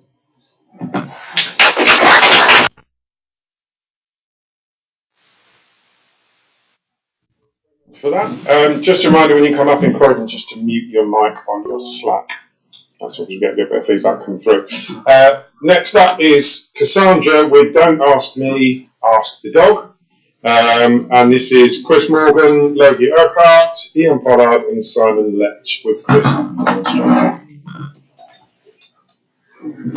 For that, just a reminder when you come up in Croydon, just to mute your mic on your Slack. That's what you get a bit of feedback coming through. Next up is Cassandra with Don't Ask Me, Ask the Dog. And this is Chris Morgan, Logie Urquhart, Ian Pollard, and Simon Lech with Chris demonstrating.
Trying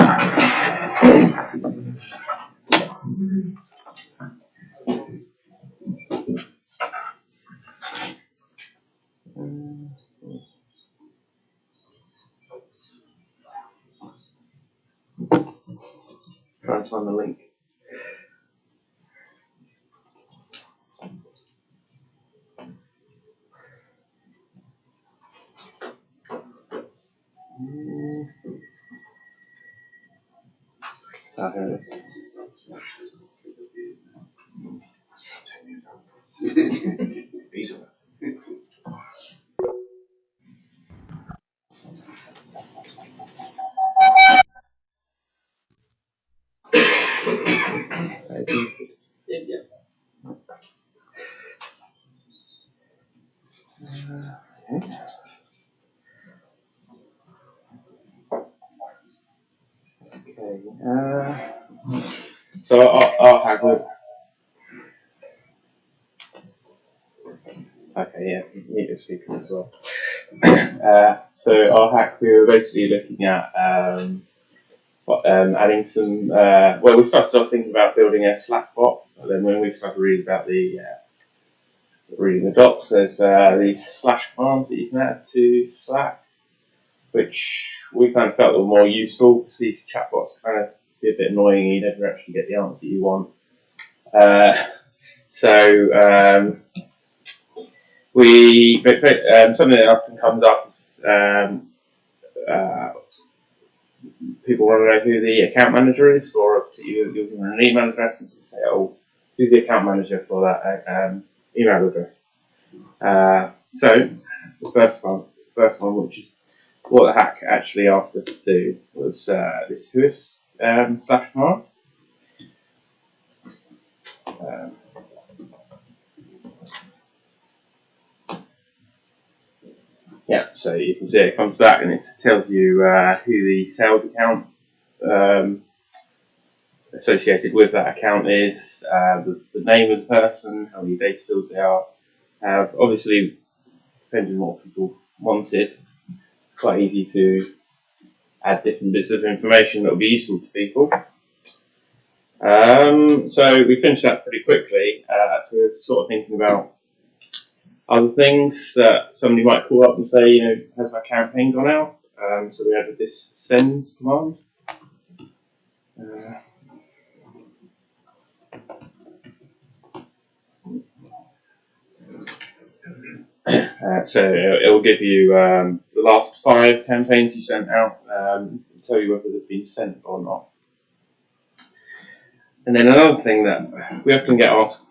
to find the link. Ah, here it is. Yeah. Okay. So I'll have a. Okay, yeah, mute the speaker as well. So our hack, we were basically looking at adding some. Well, we first started thinking about building a Slack bot, but then when we started reading about reading the docs, there's these slash commands that you can add to Slack, which we kind of felt were more useful because these chatbots kind of be a bit annoying. You never actually get the answer you want. Something that often comes up is people want to know who the account manager is, or you're given an email address and you say, oh, who's the account manager for that email address? So the first one, which is what the hack actually asked us to do, was this whois slash command. Yeah, so you can see it comes back and it tells you who the sales account associated with that account is, the name of the person, how many data fields they are. Obviously, depending on what people wanted, it's quite easy to add different bits of information that will be useful to people. So we finished that pretty quickly. So we're sort of thinking about other things that somebody might call up and say, you know, has my campaign gone out? So we added this sends command. So it will give you the last 5 campaigns you sent out, tell you whether they've been sent or not. And then another thing that we often get asked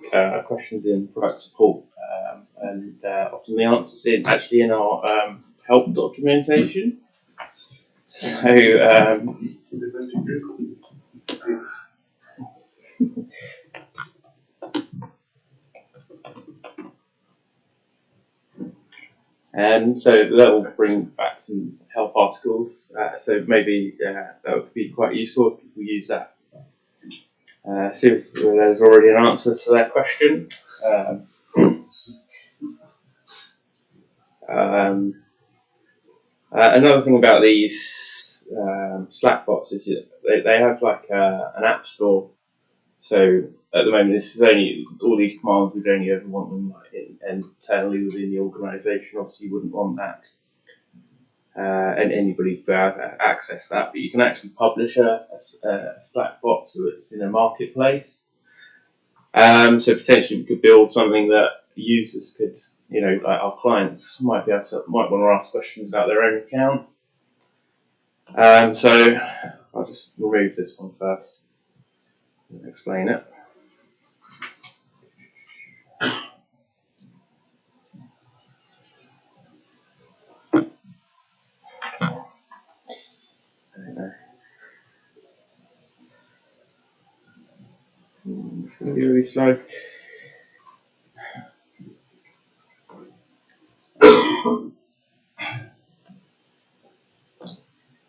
questions in product support, and often the answers actually in our help documentation. So so that will bring back some help articles. So maybe that would be quite useful if people use that. See if there's already an answer to that question. Another thing about these Slack bots is they have like an app store. So at the moment, this is only all these commands. We'd only ever want them like internally within the organisation. Obviously, you wouldn't want that, and anybody could access that. But you can actually publish a Slack bot so it's in a marketplace. So potentially we could build something that users could, you know, like our clients might want to ask questions about their own account. So I'll just remove this one first and explain it. It's going to be really slow.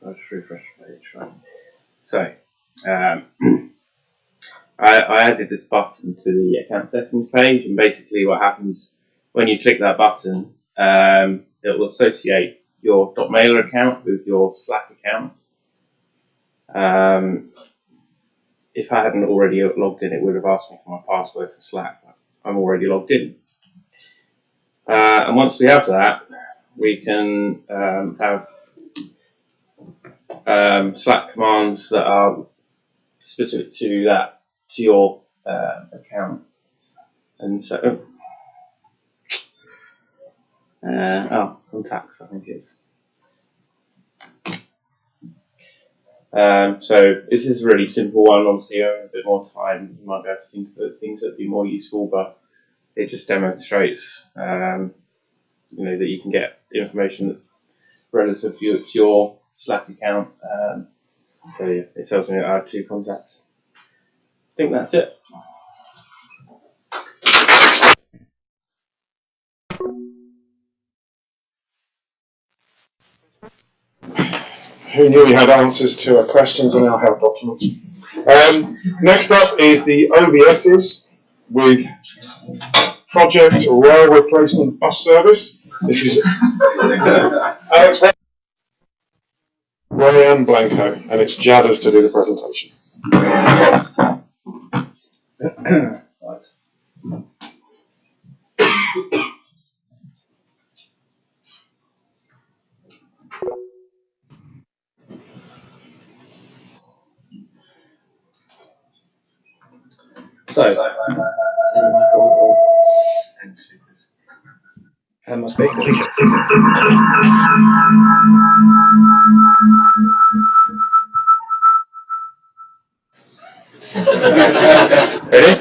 I'll just refresh the page. Right. So I added this button to the account settings page, and basically what happens when you click that button, it will associate your .mailer account with your Slack account. If I hadn't already logged in, it would have asked me for my password for Slack. I'm already logged in. And once we have that, we can have Slack commands that are specific to your account. And so, contacts, I think it is. So this is a really simple one. Obviously, you have a bit more time, you might be able to think of things that would be more useful, but it just demonstrates, that you can get information that's relative to your Slack account. So yeah, it tells me that I have 2 contacts. I think that's it.
Who knew we had answers to our questions in our help documents? Next up is the OBSs with Project Rail Replacement Bus Service. This is Alex, Ray and Blanco, and it's Jadders to do the presentation.
Right. So, and my speaker. Ready?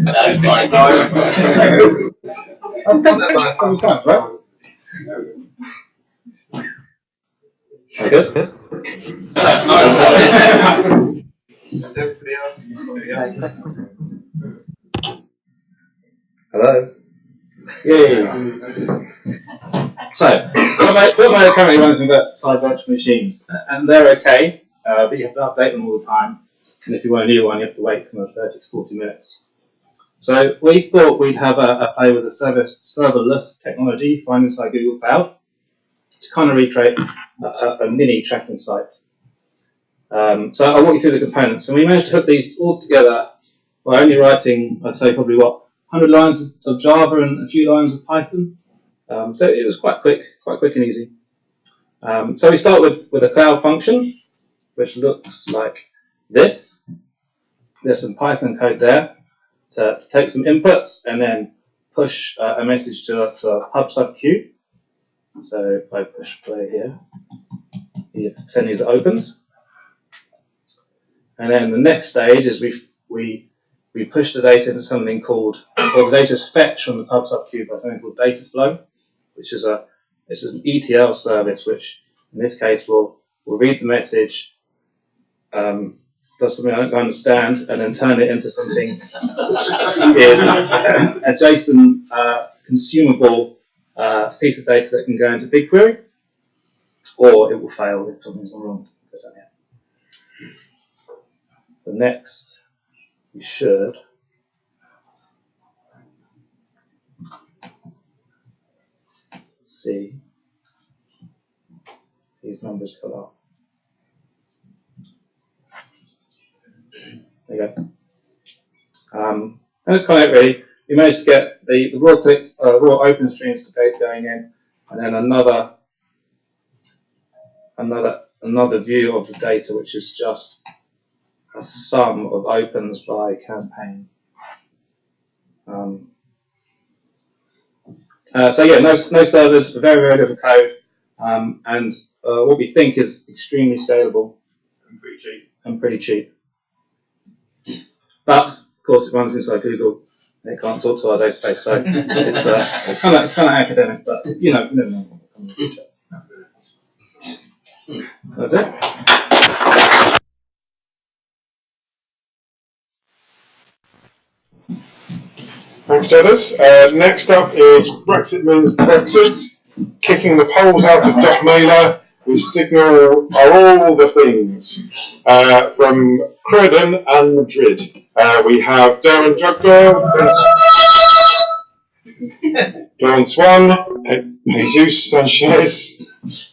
That's fine.
I've done that like 7 times, right? Are we good? Hello? Yay! So, Dotmail currently runs with side virtual machines, and they're okay, but you have to update them all the time. And if you want a new one, you have to wait for 30 to 40 minutes. So we thought we'd have a play with a serverless technology found inside Google Cloud to kind of recreate a mini tracking site. So I'll walk you through the components. And we managed to hook these all together by only writing, I'd say probably 100 lines of Java and a few lines of Python. So it was quite quick and easy. So we start with a cloud function, which looks like this. There's some Python code there to take some inputs and then push a message to a pub sub queue. So if I push play here, you pretend these are opens. And then the next stage is we push the data into something called, or the data is fetched from the pub sub queue by something called data flow, which is an ETL service, which in this case will read the message, does something I don't understand, and then turn it into something which is a JSON consumable piece of data that can go into BigQuery, or it will fail if something's gone wrong. So next, we should see these numbers come up. There you go. And that's kind of it really. We managed to get the raw open streams to data going in, and then another view of the data, which is just a sum of opens by campaign. So yeah, no servers, very, very little code, and what we think is extremely scalable and pretty cheap. But of course, it runs inside Google. It can't talk to our database, so it's kind of academic. But you never know what will come in the future. That's it.
Thanks, Jadders. Next up is Brexit Means Brexit. Kicking the polls out of Dotmailer with Signal are all the things. From Croydon and Madrid. We have Darren Jugger, Dawn Swan, Jesus Sanchez,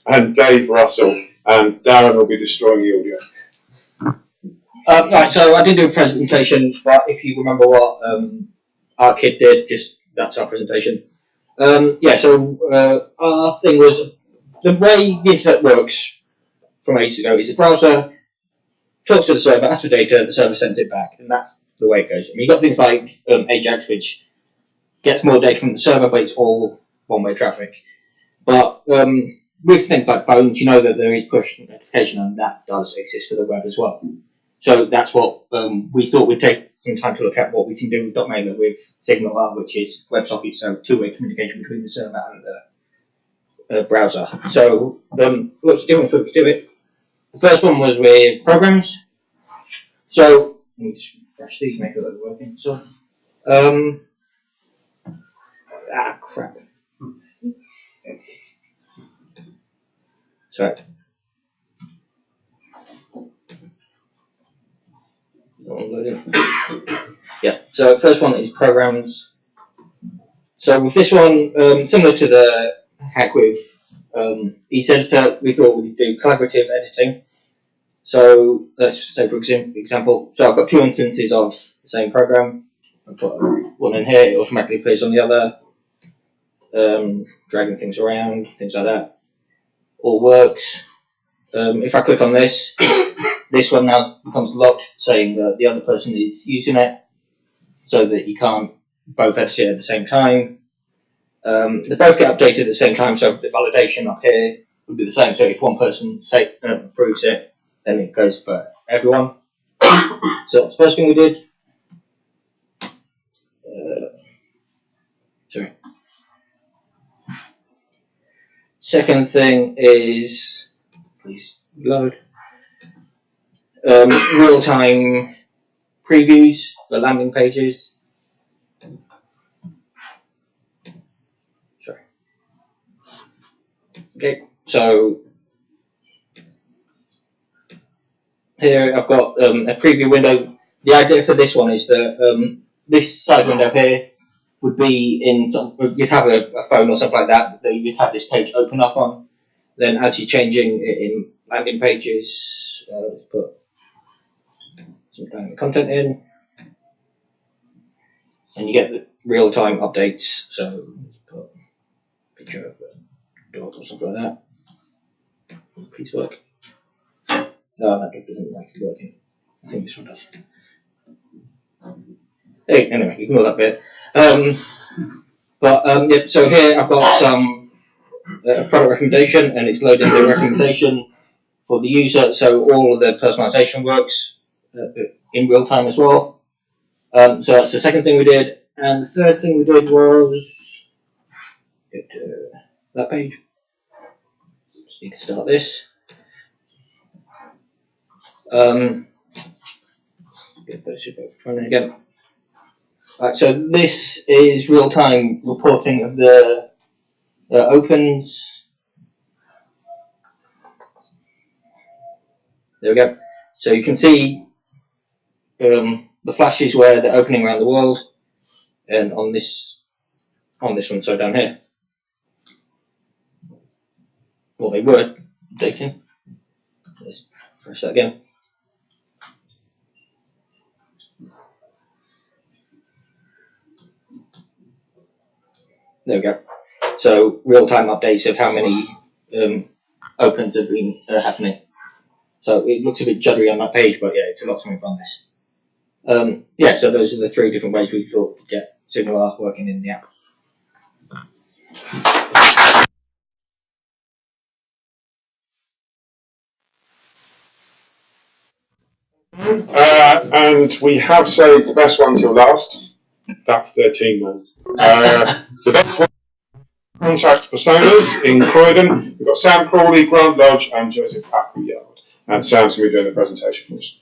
and Dave Russell. and Darren will be destroying the audio.
Right, so I did do a presentation, but if you remember what our kid did, that's our presentation. Our thing was the way the internet works from ages ago is the browser talks to the server, asks for data, the server sends it back, and that's the way it goes. I mean, you've got things like Ajax, which gets more data from the server, but it's all one-way traffic. But with things like phones, you know that there is push notification, and that does exist for the web as well. So that's what we thought we'd take some time to look at what we can do with .mailer with SignalR, which is WebSocket, so two-way communication between the server and the browser. So lots of different ways we could do it. The first one was with programs. So let me just refresh these, make sure they're working. So crap. Sorry. Yeah, so first one is programs. So with this one, similar to the hack with EaseEditor, we thought we'd do collaborative editing. So let's say, for example, so I've got two instances of the same program. I put one in here, it automatically appears on the other, dragging things around, things like that. All works. If I click on this, this one now becomes locked, saying that the other person is using it, so that you can't both edit it at the same time. They both get updated at the same time, so the validation up here would be the same. So if one person approves it, then it goes for everyone. So that's the first thing we did. Sorry. Second thing is, please load, real-time previews for landing pages. Sorry. Okay, so here I've got a preview window. The idea for this one is that this side window here would be in you'd have a phone or something like that you'd have this page open up on. Then as you're changing it in landing pages, let's put some content in, and you get the real-time updates. So let's put a picture of a dog or something like that. Please work. Oh, that dog doesn't like it working. I think this one does. Hey, anyway, ignore that bit. Yeah, so here I've got some product recommendation, and it's loading the recommendation for the user, so all of the personalization works in real time as well. So that's the second thing we did, and the third thing we did was get to that page. Just need to start this. Get those both running again. Right, so this is real-time reporting of the opens. There we go. So you can see the flashes where they're opening around the world, and on this one, so down here. Well, they were updating. Let's press that again. There we go. So real-time updates of how many opens have been happening. So it looks a bit juddery on that page, but yeah, it's a lot coming from this. Yeah, so those are the three different ways we thought to get SignalR working in the app.
And we have saved the best one till last. That's their team name. The best one, contact personas in Croydon. We've got Sam Crawley, Grant Lodge, and Joseph Appleyard. And Sam's going to be doing the presentation for us.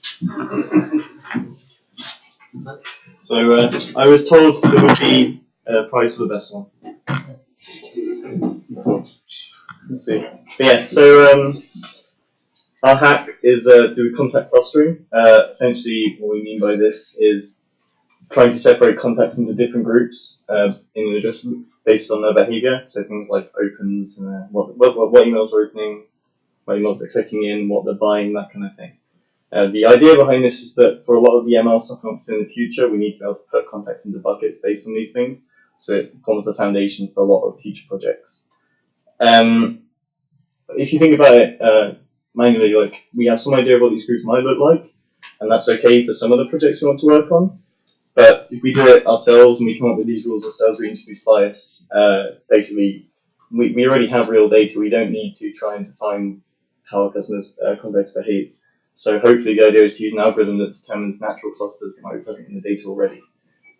So I was told there would be a prize for the best one. Let's see. But yeah, so our hack is to do contact clustering. Essentially, what we mean by this is trying to separate contacts into different groups in an address group based on their behavior. So things like opens, what emails are opening, what emails they're clicking in, what they're buying, that kind of thing. The idea behind this is that for a lot of the ML stuff we want to do in the future, we need to be able to put contacts into buckets based on these things. So it forms the foundation for a lot of future projects. If you think about it manually, like we have some idea of what these groups might look like, and that's okay for some of the projects we want to work on. But if we do it ourselves and we come up with these rules ourselves, we introduce bias, basically we already have real data. We don't need to try and define how our customers' contacts behave. So hopefully the idea is to use an algorithm that determines natural clusters that might be present in the data already,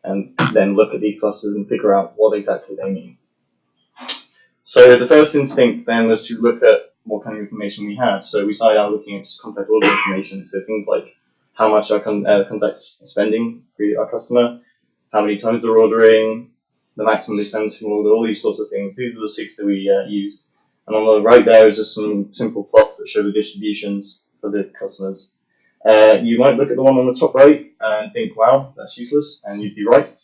and then look at these clusters and figure out what exactly they mean. So the first instinct then was to look at what kind of information we had. So we started out looking at just contact order information, so things like how much our contacts are spending for our customer, how many times they're ordering, the maximum they spend per order, all these sorts of things. These are the 6 that we used. And on the right there is just some simple plots that show the distributions for the customers. You might look at the one on the top right and think, wow, that's useless, and you'd be right.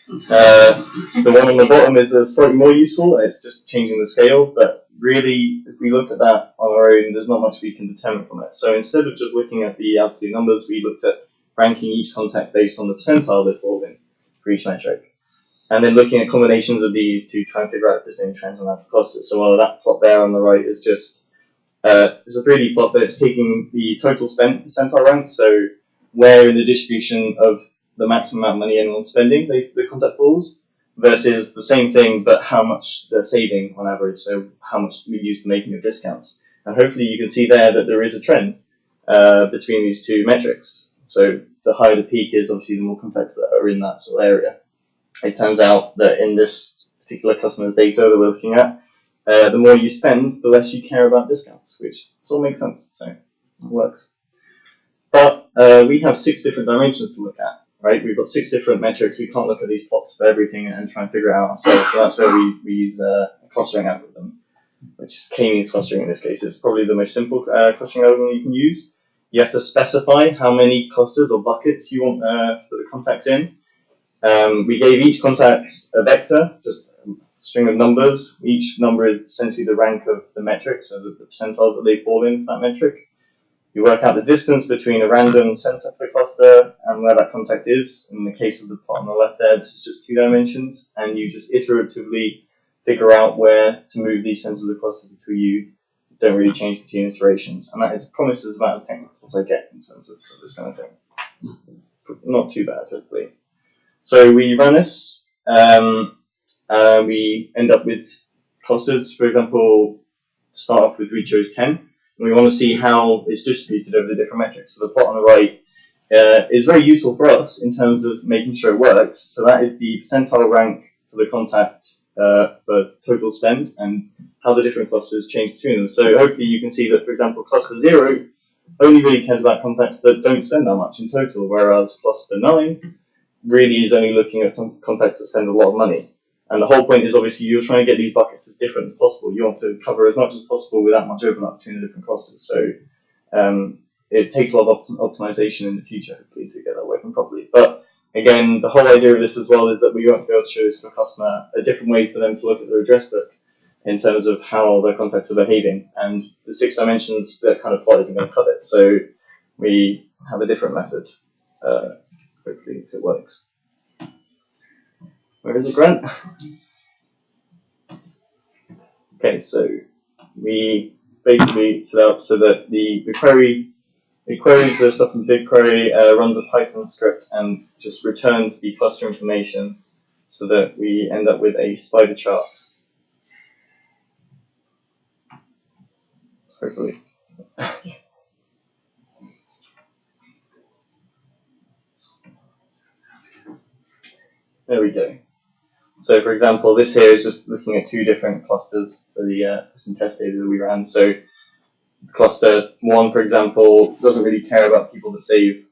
The one on the bottom is slightly more useful. It's just changing the scale, but really, if we look at that on our own, there's not much we can determine from it. So instead of just looking at the absolute numbers, we looked at ranking each contact based on the percentile they fall in for each metric, and then looking at combinations of these to try and figure out if there's any trends on natural clusters. So that plot there on the right is just it's a 3D plot, but it's taking the total spent percentile rank, so where in the distribution of the maximum amount of money anyone's spending, the contact falls, versus the same thing, but how much they're saving on average, so how much we use the making of discounts. And hopefully you can see there that there is a trend between these two metrics. So the higher the peak is, obviously the more contacts that are in that sort of area. It turns out that in this particular customer's data that we're looking at, the more you spend, the less you care about discounts, which sort of makes sense, so it works. But we have 6 different dimensions to look at. Right, we've got 6 different metrics. We can't look at these plots for everything and try and figure it out ourselves. So that's where we use a clustering algorithm, which is k-means clustering in this case. It's probably the most simple clustering algorithm you can use. You have to specify how many clusters or buckets you want to put the contacts in. We gave each contact a vector, just a string of numbers. Each number is essentially the rank of the metric, so the percentile that they fall in for that metric. You work out the distance between a random center of the cluster and where that contact is. In the case of the plot on the left there, this is just 2 dimensions, and you just iteratively figure out where to move these centers of the cluster until you don't really change between iterations. And that is, I promise, is about as technical as I get in terms of this kind of thing. Not too bad, hopefully. So we run this, we end up with clusters. For example, to start off with, we chose 10. And we want to see how it's distributed over the different metrics. So the plot on the right is very useful for us in terms of making sure it works. So that is the percentile rank for the contact for total spend and how the different clusters change between them. So hopefully you can see that, for example, cluster 0 only really cares about contacts that don't spend that much in total, whereas cluster 9 really is only looking at contacts that spend a lot of money. And the whole point is obviously you're trying to get these buckets as different as possible. You want to cover as much as possible without much overlap between the different clusters. So it takes a lot of optimization in the future, hopefully, to get that working properly. But again, the whole idea of this as well is that we want to be able to show this to a customer, a different way for them to look at their address book in terms of how their contacts are behaving. And the 6 dimensions, that kind of plot isn't going to cut it. So we have a different method, hopefully, if it works. Where is it, Grant? Okay, so we basically set up so that the query, it queries the stuff in BigQuery, runs a Python script, and just returns the cluster information so that we end up with a spider chart. Hopefully. There we go. So, for example, this here is just looking at 2 different clusters for the some test data that we ran. So, cluster 1, for example, doesn't really care about people that save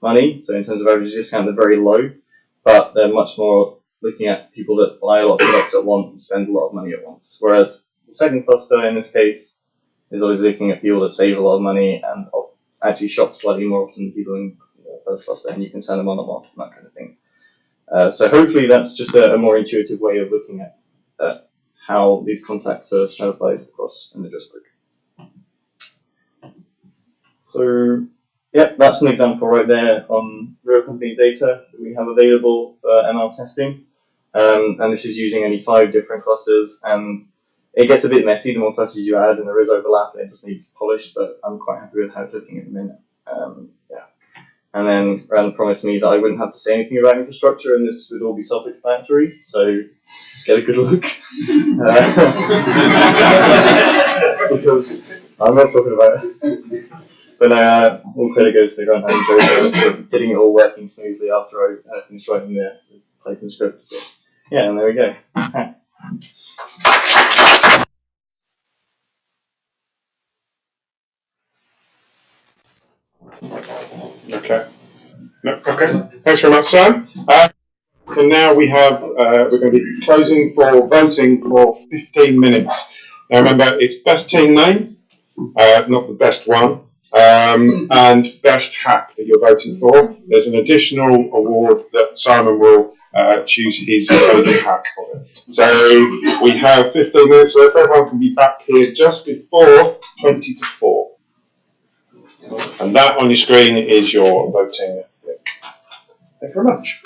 money. So, in terms of average discount, they're very low, but they're much more looking at people that buy a lot of products at once and spend a lot of money at once. Whereas the second cluster, in this case, is always looking at people that save a lot of money and actually shop slightly more often than people in the first cluster, and you can turn them on and off and that kind of thing. So hopefully that's just a more intuitive way of looking at how these contacts are stratified across an address book. So, yeah, that's an example right there on real companies' data that we have available for ML testing. And this is using only 5 different clusters, and it gets a bit messy the more clusters you add, and there is overlap, and it does need to be polished, but I'm quite happy with how it's looking at the minute. Yeah. And then Rand promised me that I wouldn't have to say anything about infrastructure, and this would all be self-explanatory, so get a good look. Because I'm not talking about it. But all credit goes to Grant and Joe for getting it all working smoothly after I finished writing the Python script. But yeah, and there we go.
Okay. No, okay. Thanks very much, Sam. So now we're going to be closing for voting for 15 minutes. Now remember, it's best team name, not the best one, and best hack that you're voting for. There's an additional award that Simon will choose his favourite hack of it. So we have 15 minutes, so if everyone can be back here just before 20 to 4. And that on your screen is your voting link. Thank you very much.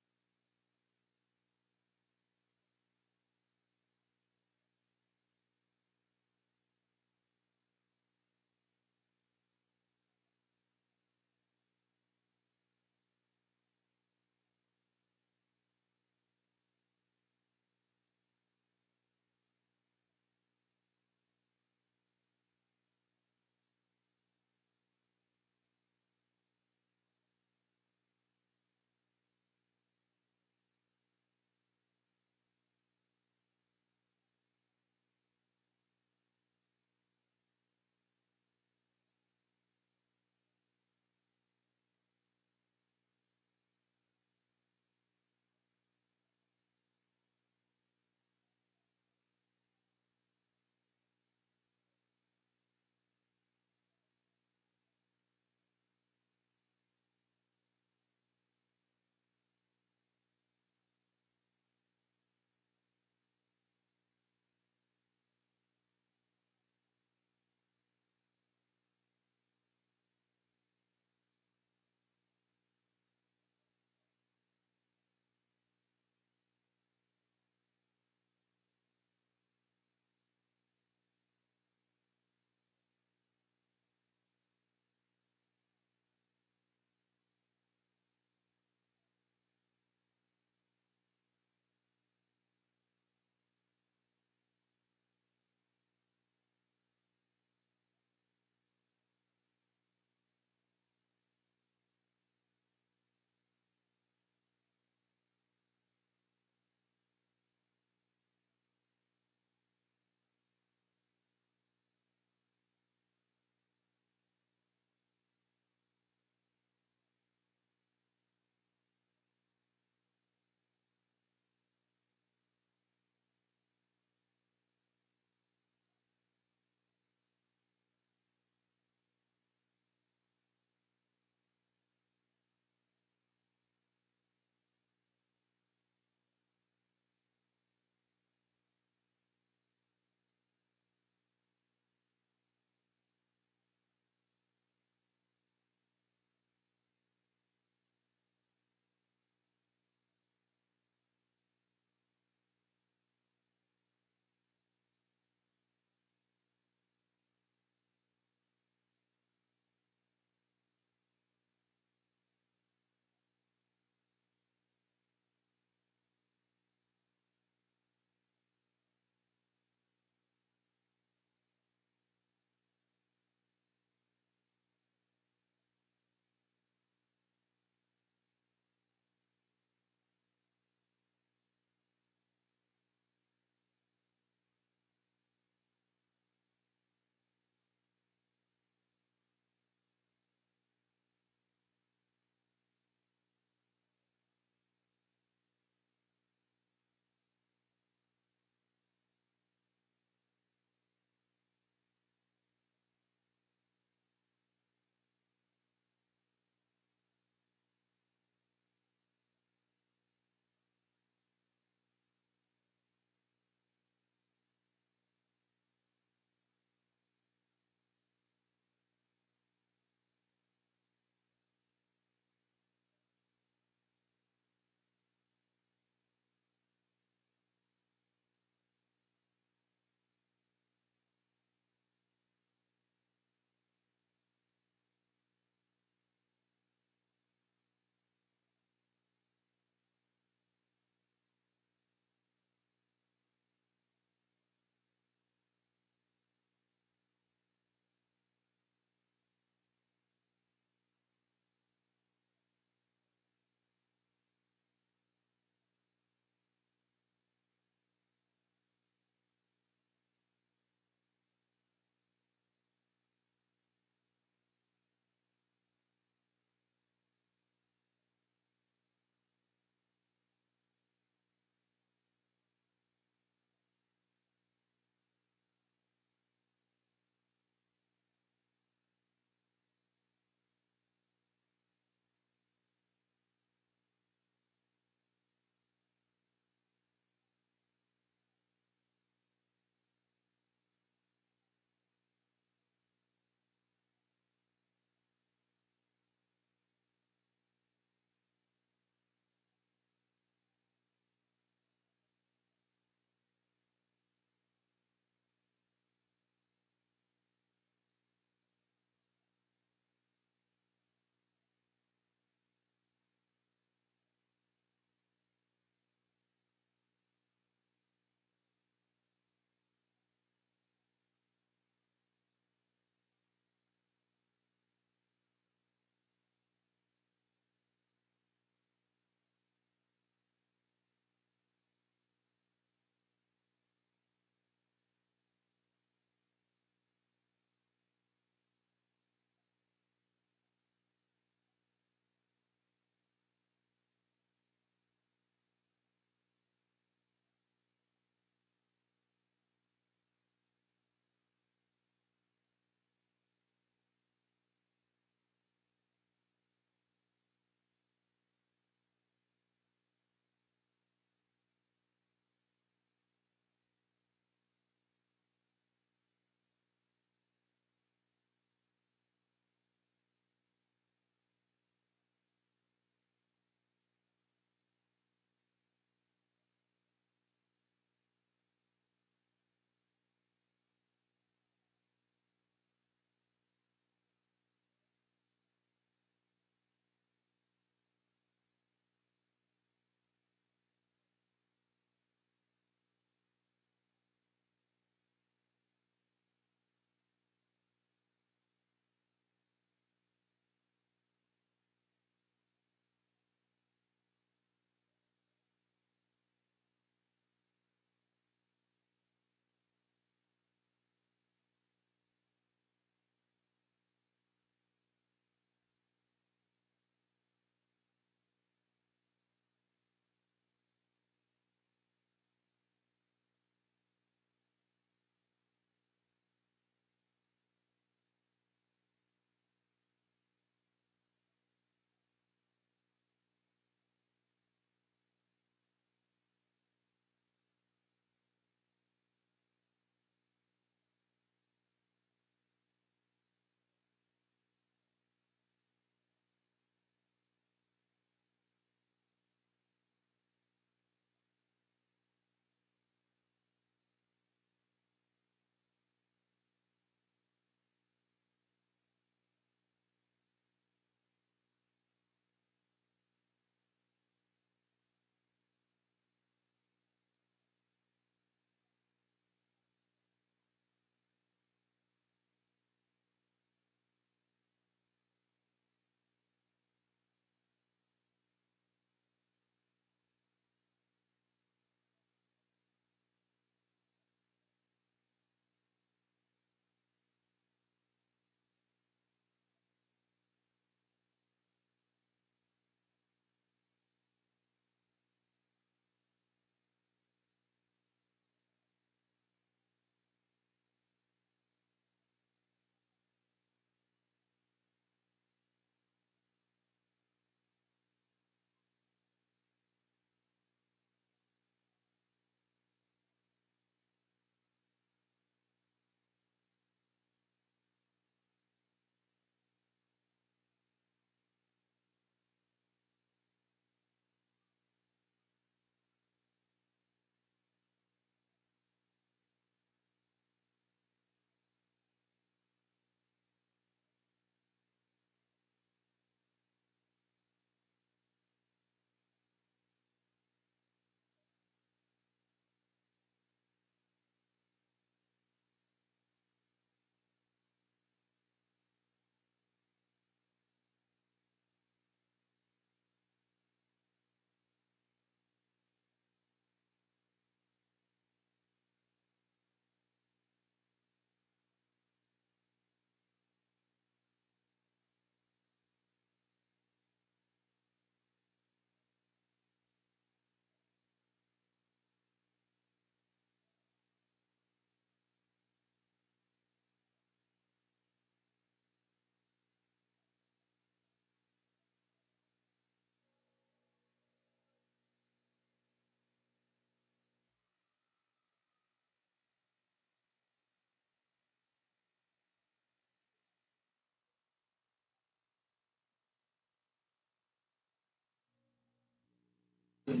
Happy?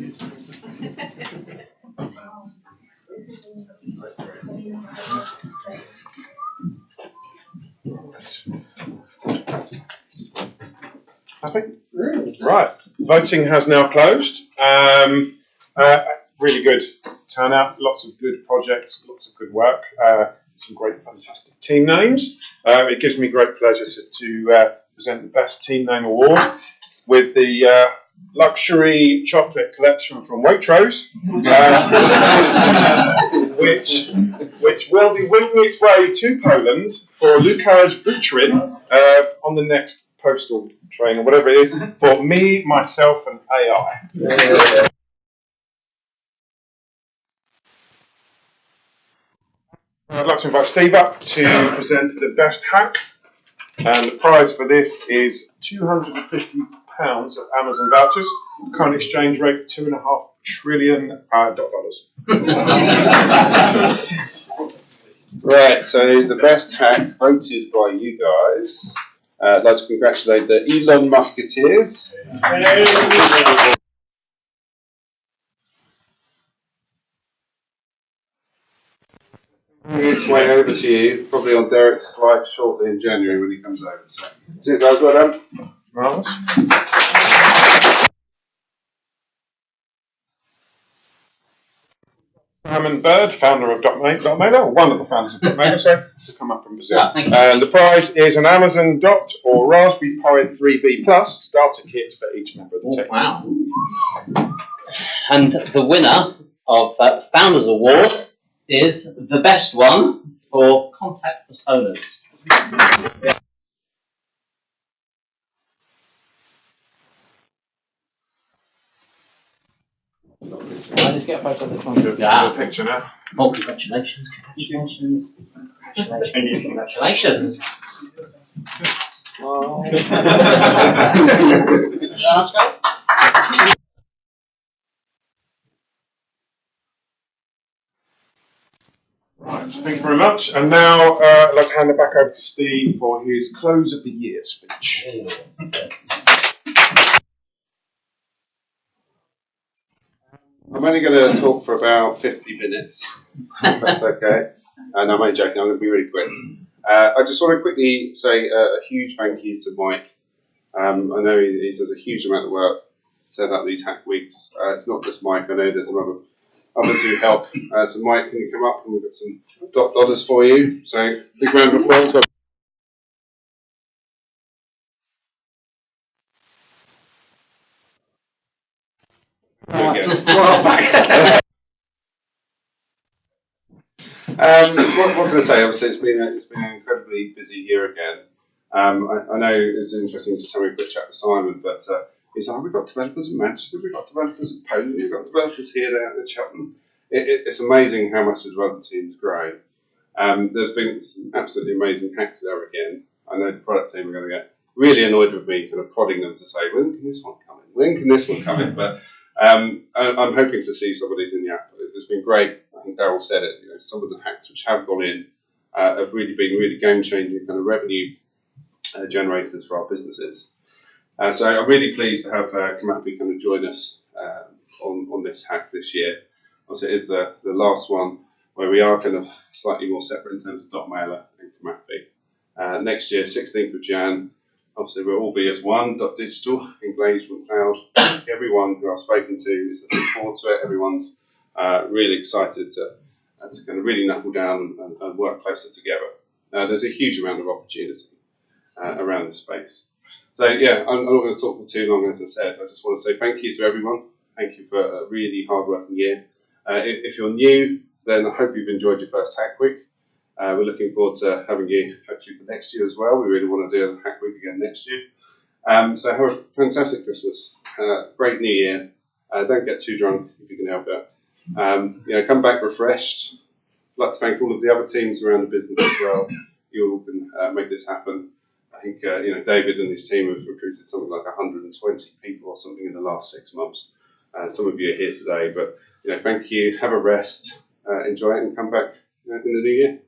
Right. Voting has now closed. Really good turnout. Lots of good projects. Lots of good work. Some great, fantastic team names. It gives me great pleasure to present the Best Team Name Award with the luxury chocolate collection from Waitrose, which will be winging its way to Poland for Lukasz Butryn on the next postal train or whatever it is for me, myself, and AI. I'd like to invite Steve up to present the best hack, and the prize for this is £250 of Amazon vouchers, current exchange rate $2.5 trillion dollars.
Right, so the best hack voted by you guys. I'd like to congratulate the Elon Musketeers. Its way over to you, probably on Derek's flight shortly in January when he comes over. So, cheers guys, well done.
Marvellous. Simon Bird, founder of .mailer, or one of the founders of .mailer, so to come up and present. And the prize is an Amazon Dot or Raspberry Pi 3B Plus starter kit for each member of the team.
Wow. And the winner of the Founders Award is the best one for contact personas. Let's get a photo of this one.
Yeah. Picture now.
Oh, congratulations, congratulations, congratulations, congratulations. Oh.
Right, thank you very much. And now I'd like to hand it back over to Steve for his close of the year speech.
I'm only going to talk for about 50 minutes, if that's okay. And I'm only joking, I'm going to be really quick. I just want to quickly say a huge thank you to Mike. I know he does a huge amount of work to set up these hack weeks. It's not just Mike, I know there's some others who help. So Mike, can you come up and we've got some dollars for you. So big round of applause. What can I say? Obviously, it's been an incredibly busy year again. I know it's interesting just having a quick chat with Simon, but he's like, we've got developers in Manchester, we've got developers in Poland, we've got developers here, there, in Cheltenham. It's amazing how much the development team's grown. There's been some absolutely amazing hacks there again. I know the product team are going to get really annoyed with me kind of prodding them to say, when can this one come in? When can this one come in? But I'm hoping to see some of these in the app. It's been great. I think Darryl said it. You know, some of the hacks which have gone in have really been really game-changing kind of revenue generators for our businesses. So I'm really pleased to have Kamapi kind of join us on this hack this year. Also, it is the last one where we are kind of slightly more separate in terms of .mailer and Kamapi. Next year, 16th of Jan, obviously we'll all be as one, .digital, engagement cloud. Everyone who I've spoken to is looking forward to it. Everyone's really excited to kind of really knuckle down and work closer together. There's a huge amount of opportunity around this space. So yeah, I'm not going to talk for too long, as I said. I just want to say thank you to everyone. Thank you for a really hard-working year. If you're new, then I hope you've enjoyed your first Hack Week. We're looking forward to having you hopefully for next year as well. We really want to do a Hack Week again next year. So have a fantastic Christmas, great New Year. Don't get too drunk if you can help it. Come back refreshed. I'd like to thank all of the other teams around the business as well. You all can make this happen. I think David and his team have recruited something like 120 people or something in the last 6 months. Some of you are here today, but thank you. Have a rest, enjoy it, and come back in the new year.